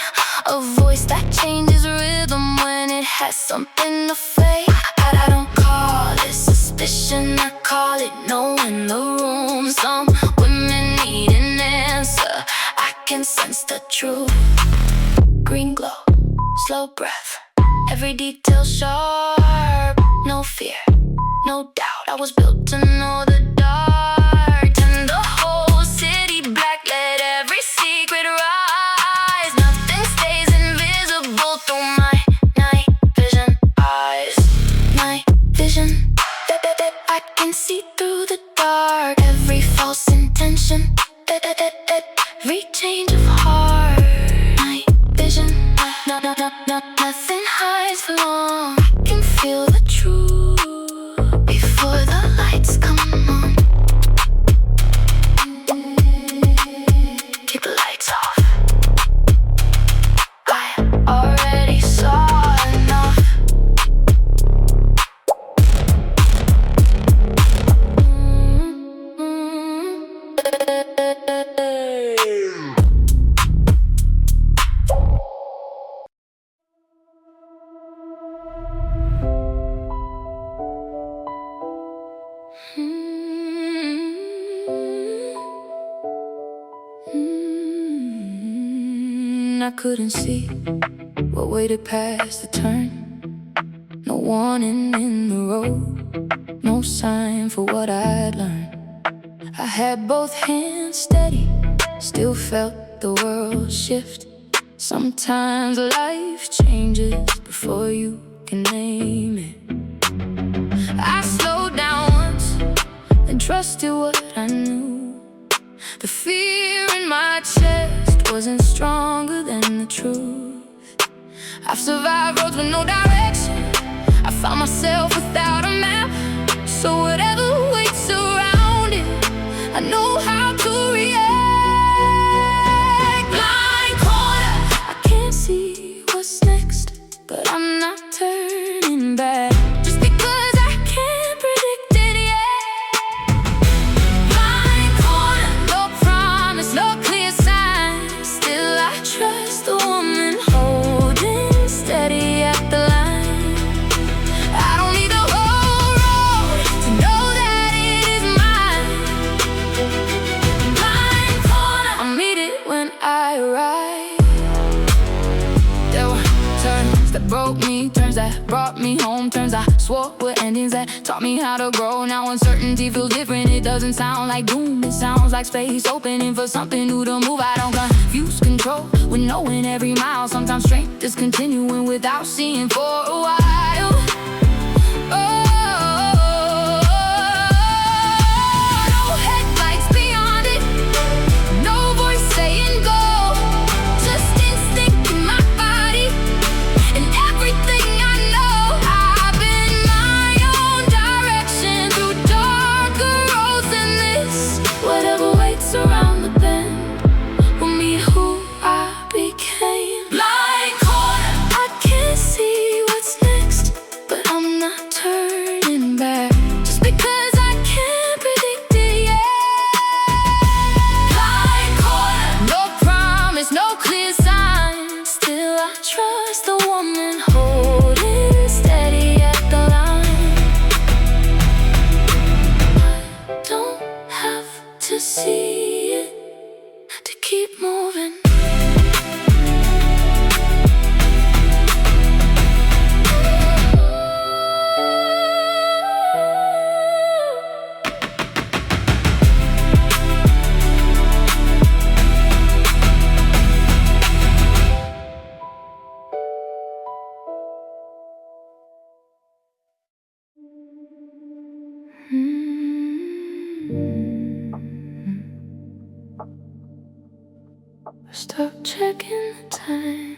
a voice that changes rhythm when it has something to fake. I don't call it suspicion, I call it knowing the room. Some women need an answer, I can sense the truth. Green glow, slow breath, every detail sharp. No fear, no doubt, I was built to know the dark. Turn the whole city black, let every secret rise. Nothing stays invisible through my night vision eyes. Night vision, I can see through the dark. Every false intention, every change of heart. Night vision, nothing hides for long. I can feel the truth before the lights come on. Keep the lights off, I already saw enough. I couldn't see what waited past the turn. No warning in the road, no sign for what I'd learned. I had both hands steady, still felt the world shift. Sometimes life changes before you can name it. I slowed down once and trusted what I knew. The fear in my chest wasn't stronger than the truth. I've survived roads with no direction, I found myself without a map. So whatever waits around it, I know how to react. Blind corner, I can't see what's next, but I'm not turning back. Just because I can't predict it yet. Blind corner, no promise, no clear sign. Still I trust the woman holding steady at the line. I don't need the whole road to know that it is mine. Blind corner, I'll meet it when I arrive. There were turns that broke me, turns that brought me home, turns I swore were endings that taught me how to grow. Now uncertainty feels different, it doesn't sound like doom, it sounds like space opening for something new to move. I don't confuse control with knowing every mile. Sometimes strength is continuing without seeing for a while. No headlights beyond it, no voice saying go. Just instinct in my body and everything I know. I've been my own direction through darker roads than Stop checking the time.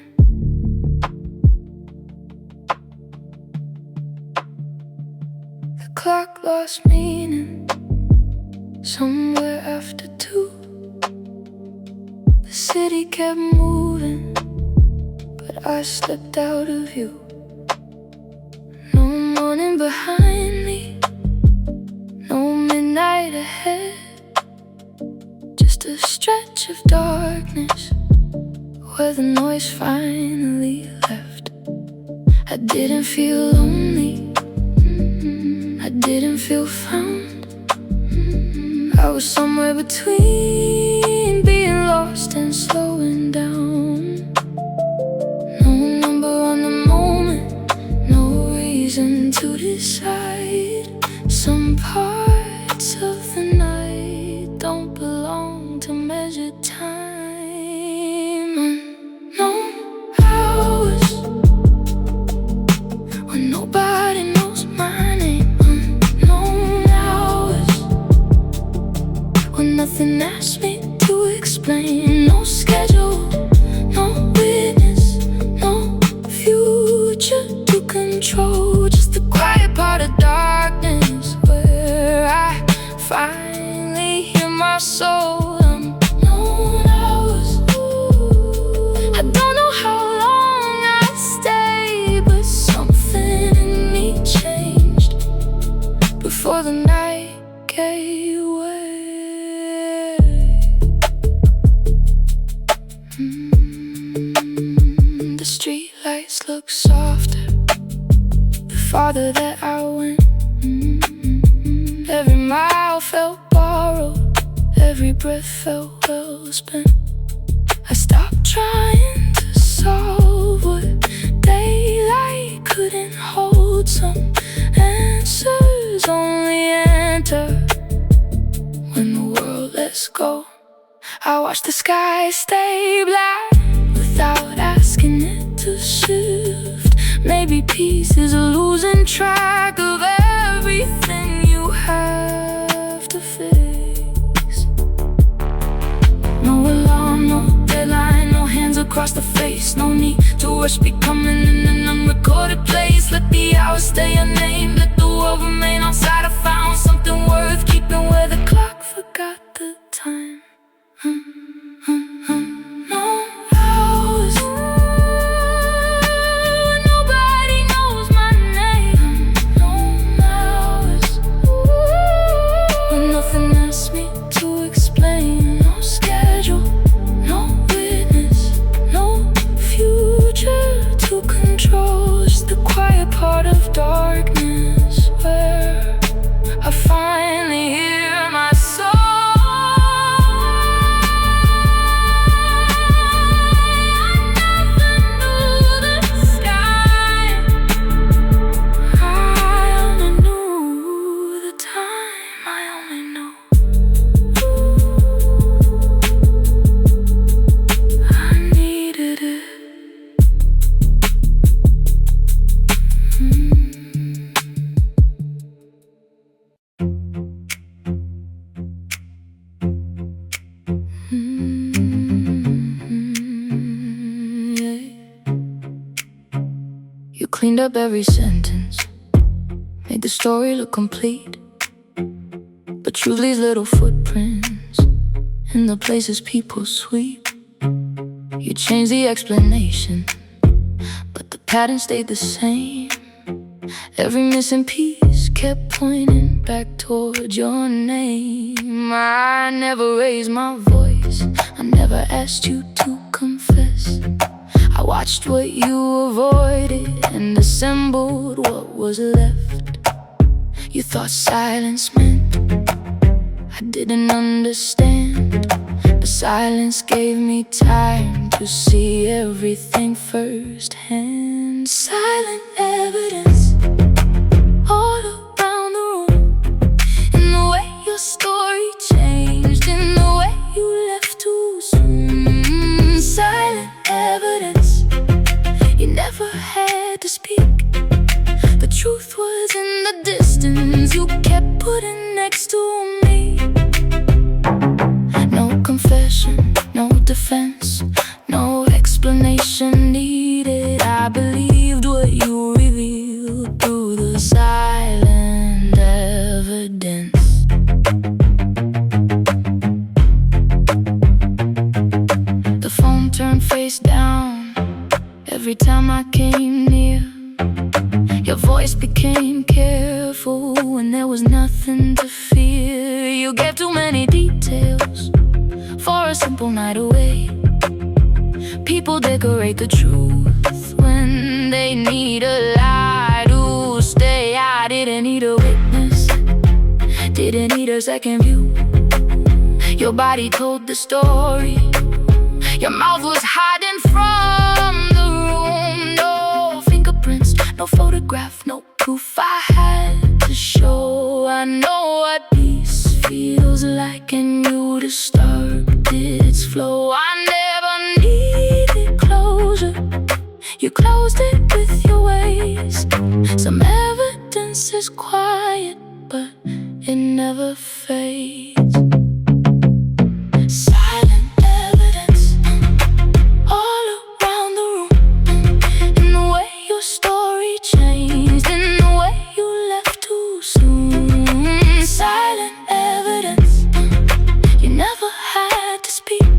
The clock lost meaning somewhere after 2. The city kept moving, but I slipped out of view. No morning behind me, no midnight ahead, just a stretch of darkness where the noise finally left. I didn't feel lonely, I didn't feel found. I was somewhere between being lost and slowing down. No number on the moment, no reason to decide. Some parts of the night don't belong to measured time. Unknown hours when nobody knows my name. Unknown hours when nothing asks me to explain. No schedule, no witness, no future to control. Just the quiet part of darkness where I finally hear my soul. Unknown hours, I don't know how long I'd stay, but something in me changed before the night gave way. The street lights look softer the farther that I went. Every mile felt borrowed, every breath felt well spent. I stopped trying to solve what daylight couldn't hold. Some answers only enter when the world lets go. I watch the sky stay black without asking it to shift. Maybe peace is losing track of everything you have to fix. No alarm, no deadline, no hands across the face. No need to rush becoming in an unrecorded place. Let the hours stay unnamed, let the world remain outside. I found something worth keeping where the clock forgot the time. No hours when nobody knows my name. No hours when nothing asks me to explain. No schedule, no witness, no future to control. Just the quiet part of darkness where I finally hear my soul. You cleaned up every sentence, made the story look complete, but you leave little footprints in the places people sweep. You changed the explanation, but the pattern stayed the same. Every missing piece kept pointing back towards your name. I never raised my voice, I never asked you to confess. I watched what you avoided and assembled what was left. You thought silence meant I didn't understand, but silence gave me time to see everything firsthand. Silent evidence all around the room, in the way your story changed, in the way you left too soon. Silent evidence, you never had to speak. The truth was in the distance you kept putting next to me. No confession, no defense, when there was nothing to fear. You gave too many details for a simple night away. People decorate the truth when they need a lie to stay. I didn't need a witness, didn't need a second view. Your body told the story, your mouth was hiding from the room. No fingerprints, no photograph, no proof I had to show. I know what peace feels like, and you disturbed its flow. I never needed closure, you closed it with your ways. Some evidence is quiet, but it never fades. Silent evidence all around the room, in the way your story changed, in the way you left too soon. Silent evidence, you never had to speak.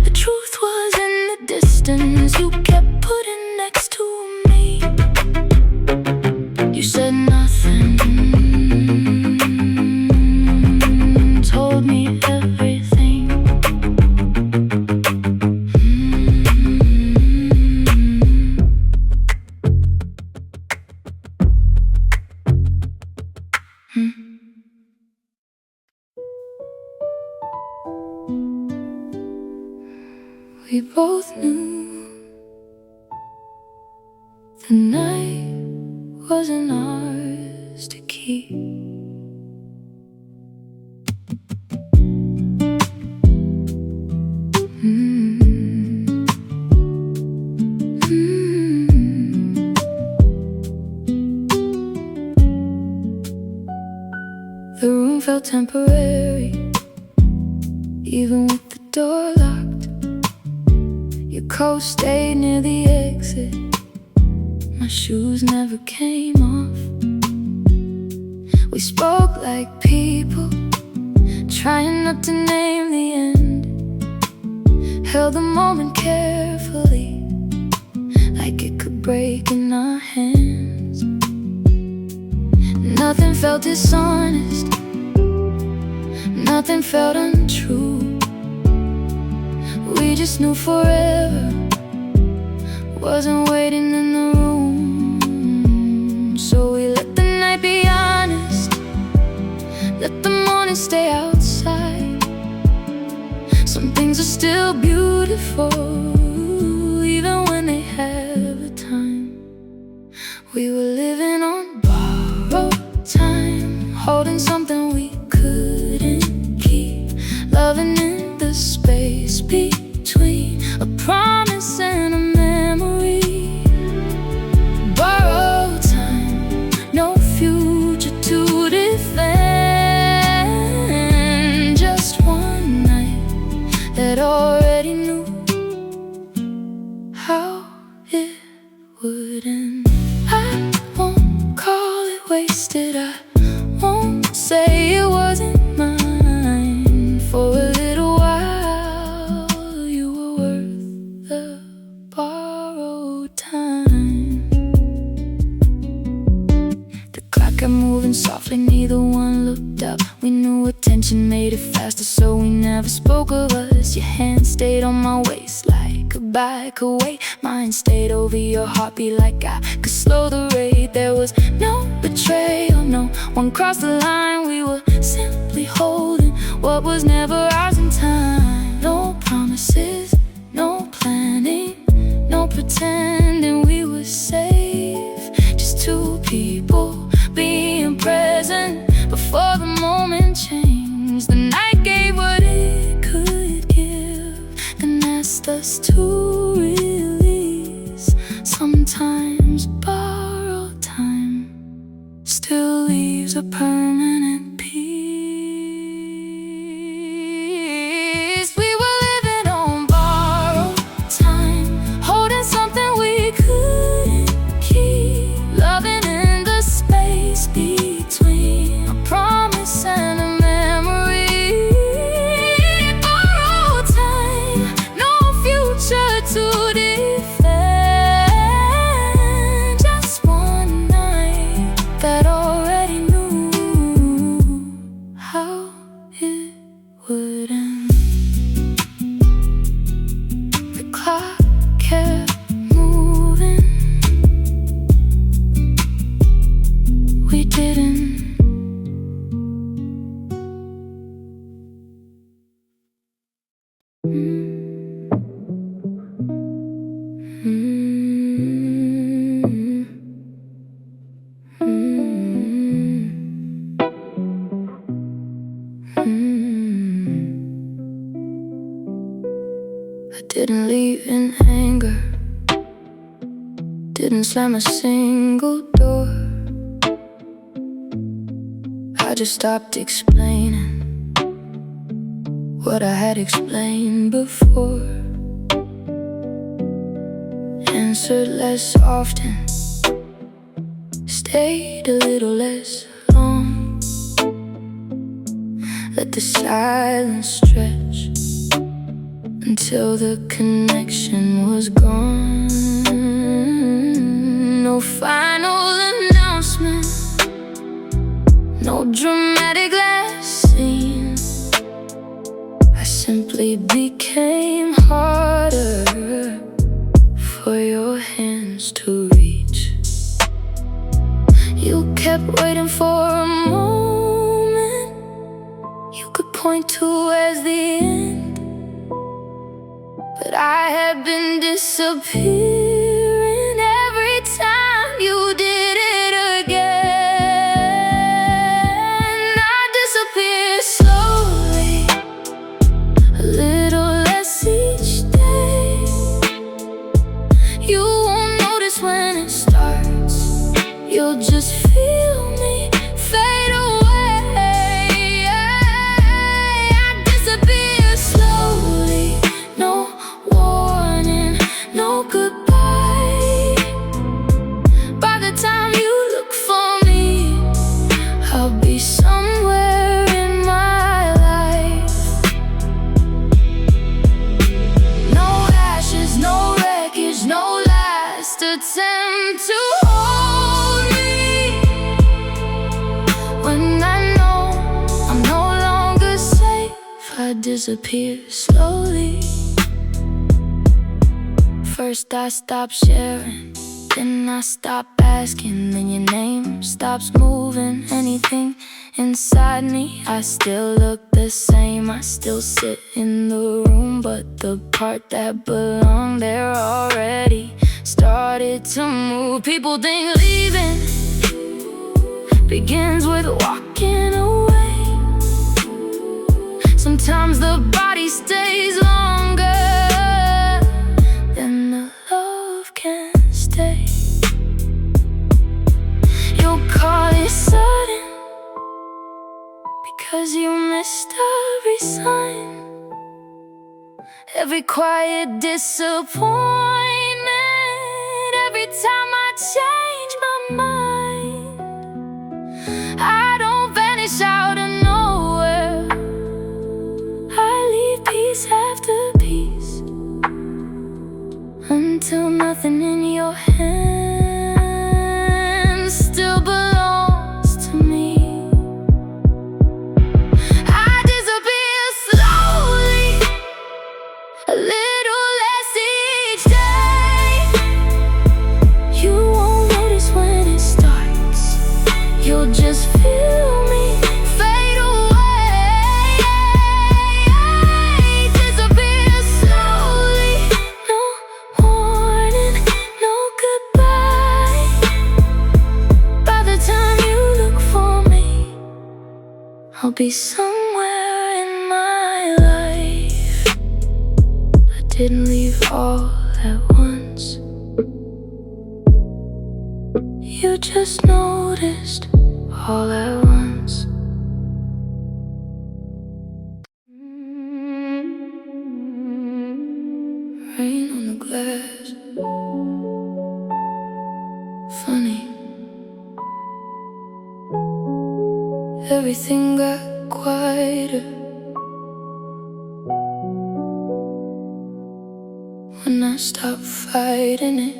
The truth was in the distance you kept putting next to me. You said nothing, told me everything. We both knew the night wasn't ours to keep. The room felt temporary, even with the door locked. Your coat stayed near the exit, my shoes never came off. We spoke like people, trying not to name the end. Held the moment carefully, like it could break in our hands. Nothing felt dishonest, nothing felt untrue. We just knew forever wasn't waiting in the room. So we let the night be honest, let the morning stay outside. Some things are still beautiful, even when they have the time. We were living on borrowed time, holding something we couldn't keep, loving in the space between a promise and a memory. Borrowed time, no future to defend. Just one night that already knew how it would end. I won't call it wasted, I won't say it wasn't mine. For a little while you were worth the borrowed time. The clock kept moving softly, neither one looked up. We knew attention made it faster, so we never spoke of us. Your hand stayed on my waist like a bike could wait. Mine stayed over your heartbeat like I could slow the rate. There was no betrayal, no one crossed the line. We were simply holding what was never ours in time. No promises, no planning, no pretending we were safe. Just two people being present before the moment changed. The night gave what it could give and asked us to release. Sometimes borrowed time still leaves a permanent piece. We were living on borrowed time, holding something we couldn't keep, loving in the space between a promise and a memory. Borrowed time, no future to defend. Just one night that already knew Didn't leave in anger, didn't slam a single door. I just stopped explaining what I had explained before. Answered less often, stayed a little less long. Let the silence stretch until the connection was gone. No final announcement, no dramatic last scene. I simply became harder for your hands to reach. You kept waiting for a moment you could point to as the end, but I had been disappearing every time you did it again. I disappear slowly, a little less each day. You won't notice when it starts, you'll just feel me fade away. I disappear slowly, no warning, no goodbye. By the time you look for me, I'll be somewhere in my life. No ashes, no wreckage, no last attempt to hold me. When I know I'm no longer safe, I disappear slowly. First I stop sharing, then I stop asking, then your name stops moving. Anything inside me, I still look the same. I still sit in the room, but the part that belonged there already started to move. People think leaving begins with walking away. Sometimes the body stays longer than the love can stay. You'll call it sudden because you missed every sign, every quiet disappointment, every time I change my mind. I don't vanish out of nowhere, I leave piece after piece until nothing in your hands still belongs to me. I disappear slowly, a little less each day. You won't notice when it starts, you'll just feel me fade away. Disappear slowly, no warning, no goodbye. By the time you look for me, I'll be somewhere in my life. I didn't leave all at once, you just noticed all at once. Rain on the glass, funny. Everything got quieter when I stopped fighting it.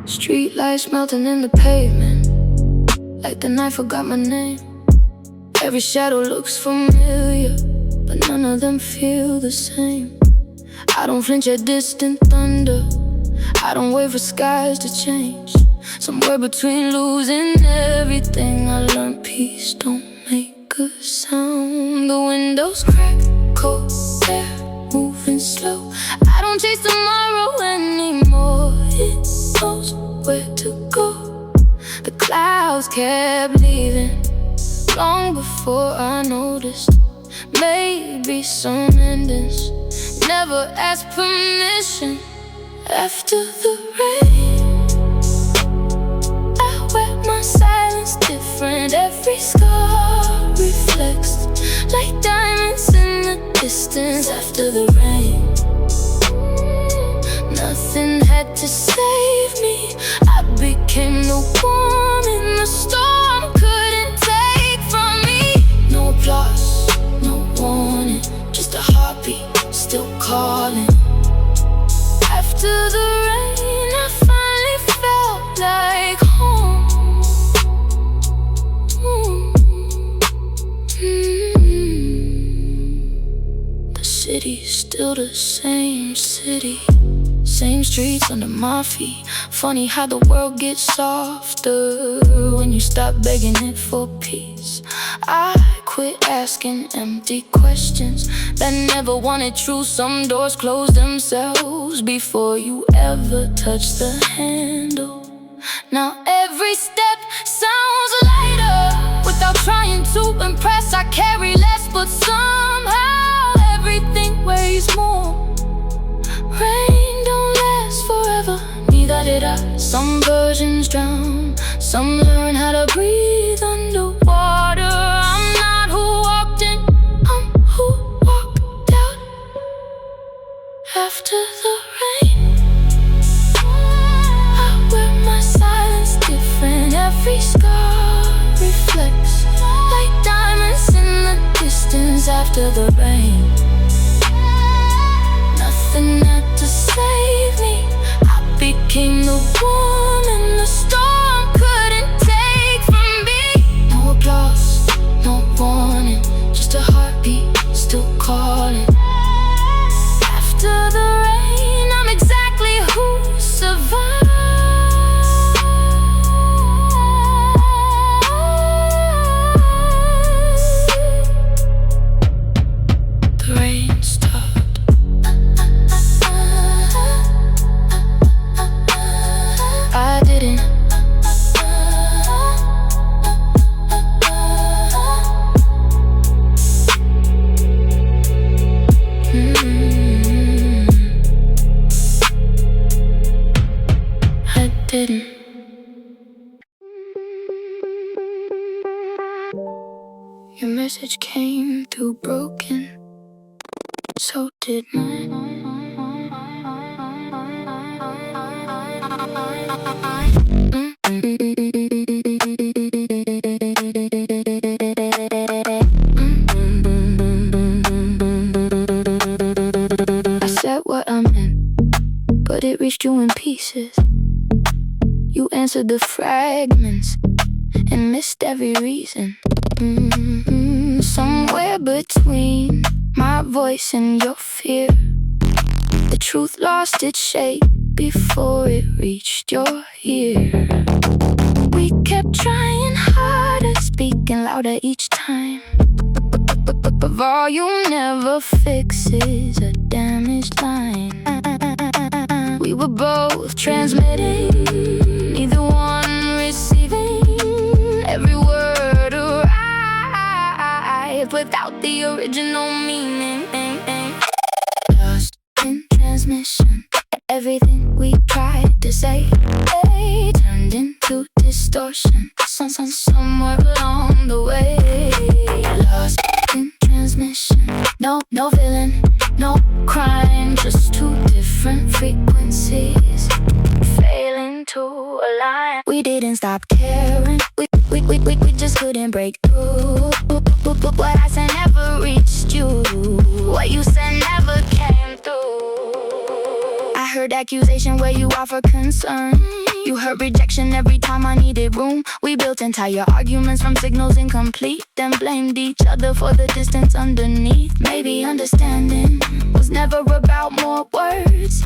Street lights melting in the pavement, like the night forgot my name. Every shadow looks familiar, but none of them feel the same. I don't flinch at distant thunder, I don't wait for skies to change. Somewhere between losing everything, I learned peace don't make a sound. The windows crack, cold air moving slow. I don't chase tomorrow anymore, it knows where to go. The clouds kept leaving long before I noticed. maybe some endings. Never ask permission. After the rain, I wear my silence different. Every scar reflects like diamonds in the distance. After the rain, nothing had to save me. I became the woman the storm couldn't take from me. No applause, no warning, just a heartbeat still calling. After the rain, I finally felt like home. The city's still the same city, same streets under my feet. Funny how the world gets softer when you stop begging it for peace. I quit asking empty questions that never wanted truth. Some doors close themselves before you ever touch the handle. Now every step sounds lighter. Without trying to impress, I carry less, but somehow everything weighs more. Rain don't last forever, neither did I. Some virgins drown, some learn how to breathe underwater. I'm not who walked in, I'm who walked out. After the rain, I wear my silence different. Every scar reflects like diamonds in the distance. After the rain, nothing had to save me. I became the woman the storm couldn't take from me. No applause, no warning, just a heartbeat still calling. After the rain, I'm exactly who survived. The rain stopped. I didn't. I didn't. Your message came through broken, so did mine. I said what I meant, but it reached you in pieces. You answered the fragments and missed every reason. Somewhere between my voice and your fear, the truth lost its shape before it reached your ear. We kept trying harder, speaking louder each time, but volume never fixes a damaged line. We were both transmitting, neither one receiving every word arrived without the original meaning. Lost in transmission, everything we tried to say turned into distortion. Somewhere along the way. Lost in transmission, no villain, no crime, just two different frequencies failing to align. We didn't stop caring, we just couldn't break through. What I said never reached you, what you said never came through. I heard accusation where you offer concern. You heard rejection every time I needed room. We built entire arguments from signals incomplete, then blamed each other for the distance underneath. Maybe understanding was never about more words.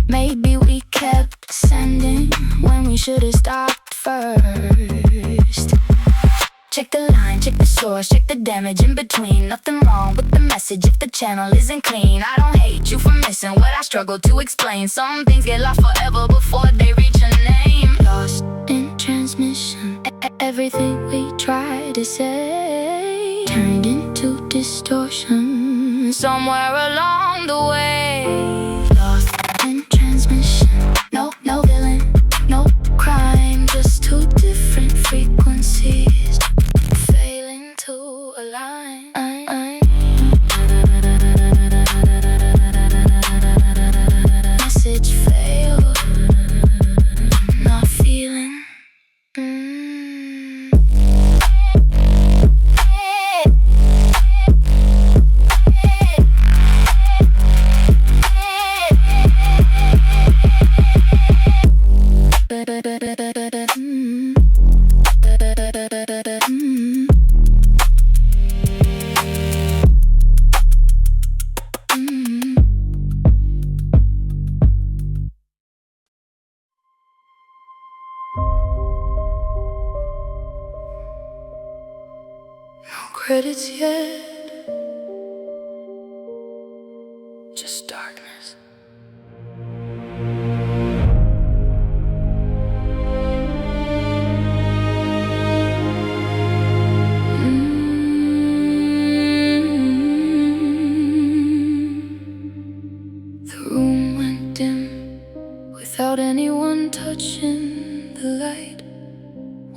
Maybe we kept sending when we should have stopped first. Check the line, check the source, check the damage in between. Nothing wrong with the message if the channel isn't clean. I don't hate you for missing what I struggle to explain. Some things get lost forever before they reach a name. Lost in transmission, everything we tried to say turned into distortion somewhere along the way. Lost in transmission, no villain, no crime, just two different frequencies failing to align. Message failed, not feeling. Credits yet, just darkness. The room went dim without anyone touching the light.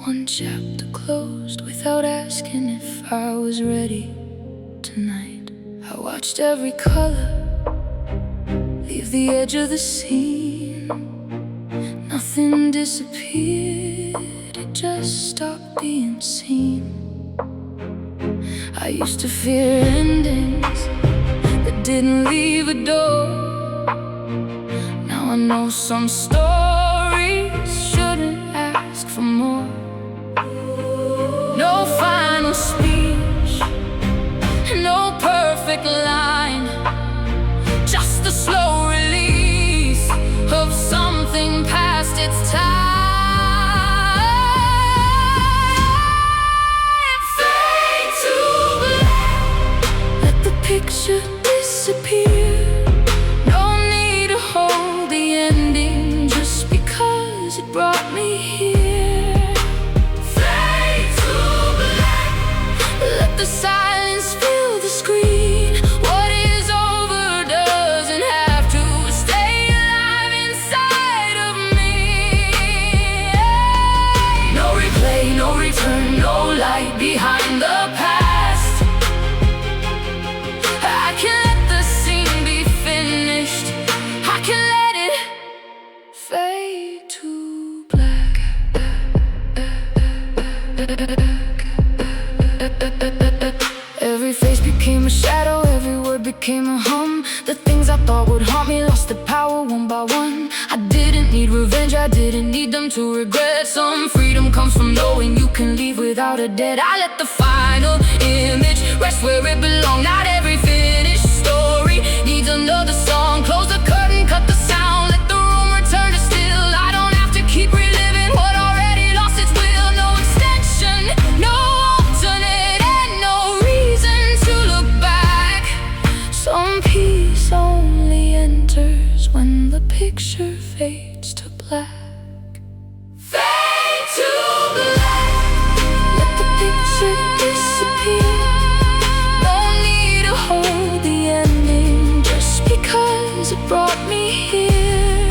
One chapter closed without asking if I was ready tonight. I watched every color leave the edge of the scene. Nothing disappeared, it just stopped being seen. I used to fear endings that didn't leave a door. Now I know some stories shouldn't ask for more. No final speech, no perfect line, just the slow release of something past its time. Fade to black, let the picture disappear. No need to hold the ending just because it brought me here. The silence fill the screen. What is over doesn't have to stay alive inside of me. No replay, no return, no light behind the past. I can let the scene be finished. I can let it fade to black. Every face became a shadow, every word became a hum. The things I thought would haunt me lost their power one by one. I didn't need revenge, I didn't need them to regret. Some freedom comes from knowing you can leave without a debt. I let the final image rest where it belonged. Not every finished story needs another song. Close the curtain, cut the sound, let the room return to still. I don't have to keep reliving what already lost its will. No extension, no alternate, and no reason to look back. Some peace only enters when the picture fades to black. Fade to black, let the picture disappear. No need to hold the ending just because it brought me here.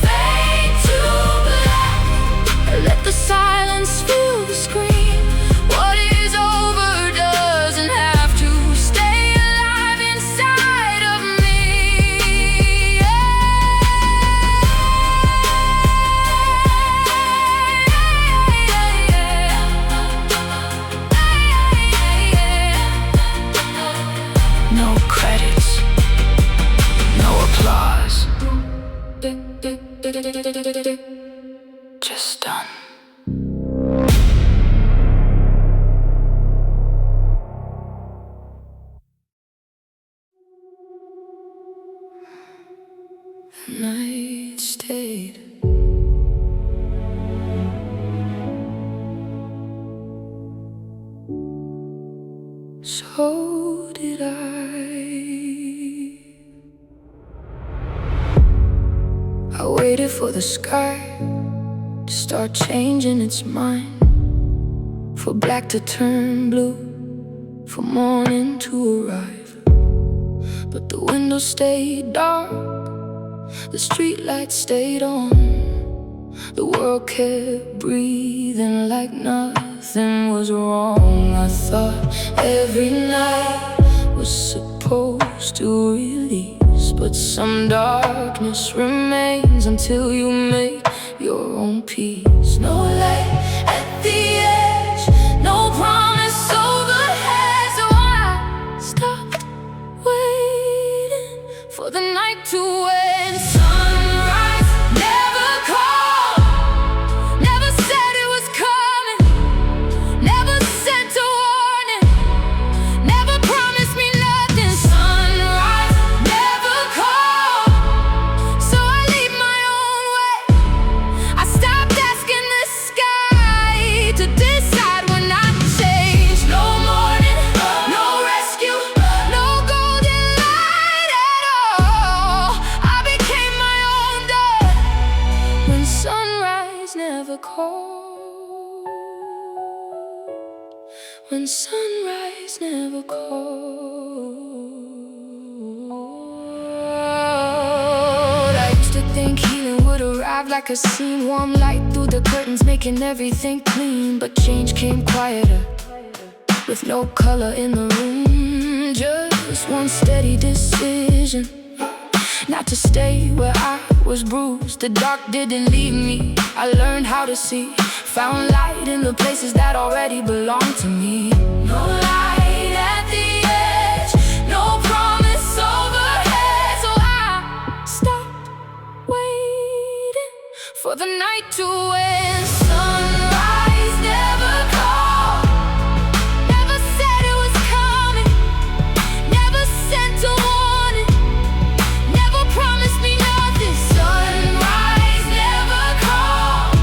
Fade to black, let the silence fill the screen. What is over doesn't have to stay alive inside of me. No credits, no applause, just done. Night stayed. So did I waited for the sky to start changing its mind, for black to turn blue, for morning to arrive. But the window stayed dark, the streetlights stayed on. The world kept breathing like nothing was wrong. I thought every night was supposed to release, but some darkness remains until you make your own peace. No light at the edge, no promise overhead, so I stopped waiting for the night to end. Sunrise never called, never said it was coming, never sent a warning, never promised me nothing. Sunrise never called, so I lead my own way. I stopped asking the sky to decide when I change. No morning, no rescue, no golden light at all. I became my own dawn when sunrise never called. When sunrise never called. I used to think healing would arrive like a scene, warm light through the curtains, making everything clean. But change came quieter, with no color in the room, just one steady decision not to stay where I was bruised. The dark didn't leave me, I learned how to see, found light in the places that already belonged to me. No light at the edge, no promise overhead, so I stopped waiting for the night to end. Sunrise never called, never said it was coming, never sent a warning, never promised me nothing. Sunrise never called,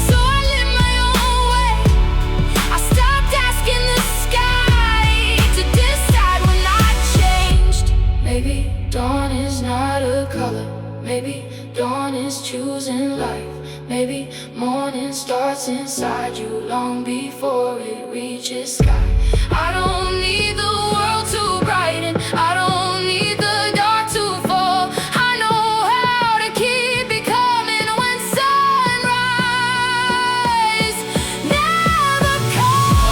so I live my own way. I stopped asking the sky to decide when I changed. Maybe dawn is not a color, maybe dawn is choosing life. Maybe morning starts inside you long before it reaches sky. I don't need the world to brighten, I don't need the dark to fall. I know how to keep it coming when sunrise never calls.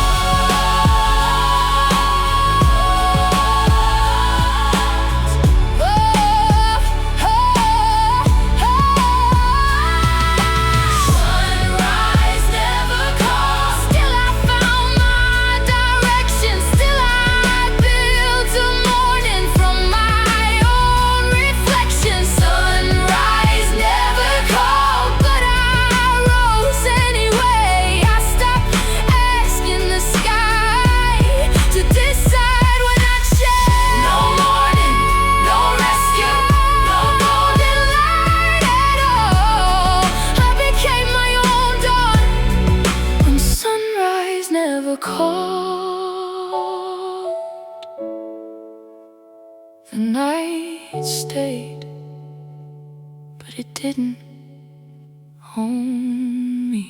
Sunrise never calls, still I found my direction, still I built a morning from my own reflection. Sunrise never called, but I rose anyway. I stopped asking the sky to decide when I change. No morning, no rescue, no golden light at all. I became my own dawn when sunrise never called. The night stayed, but it didn't own me.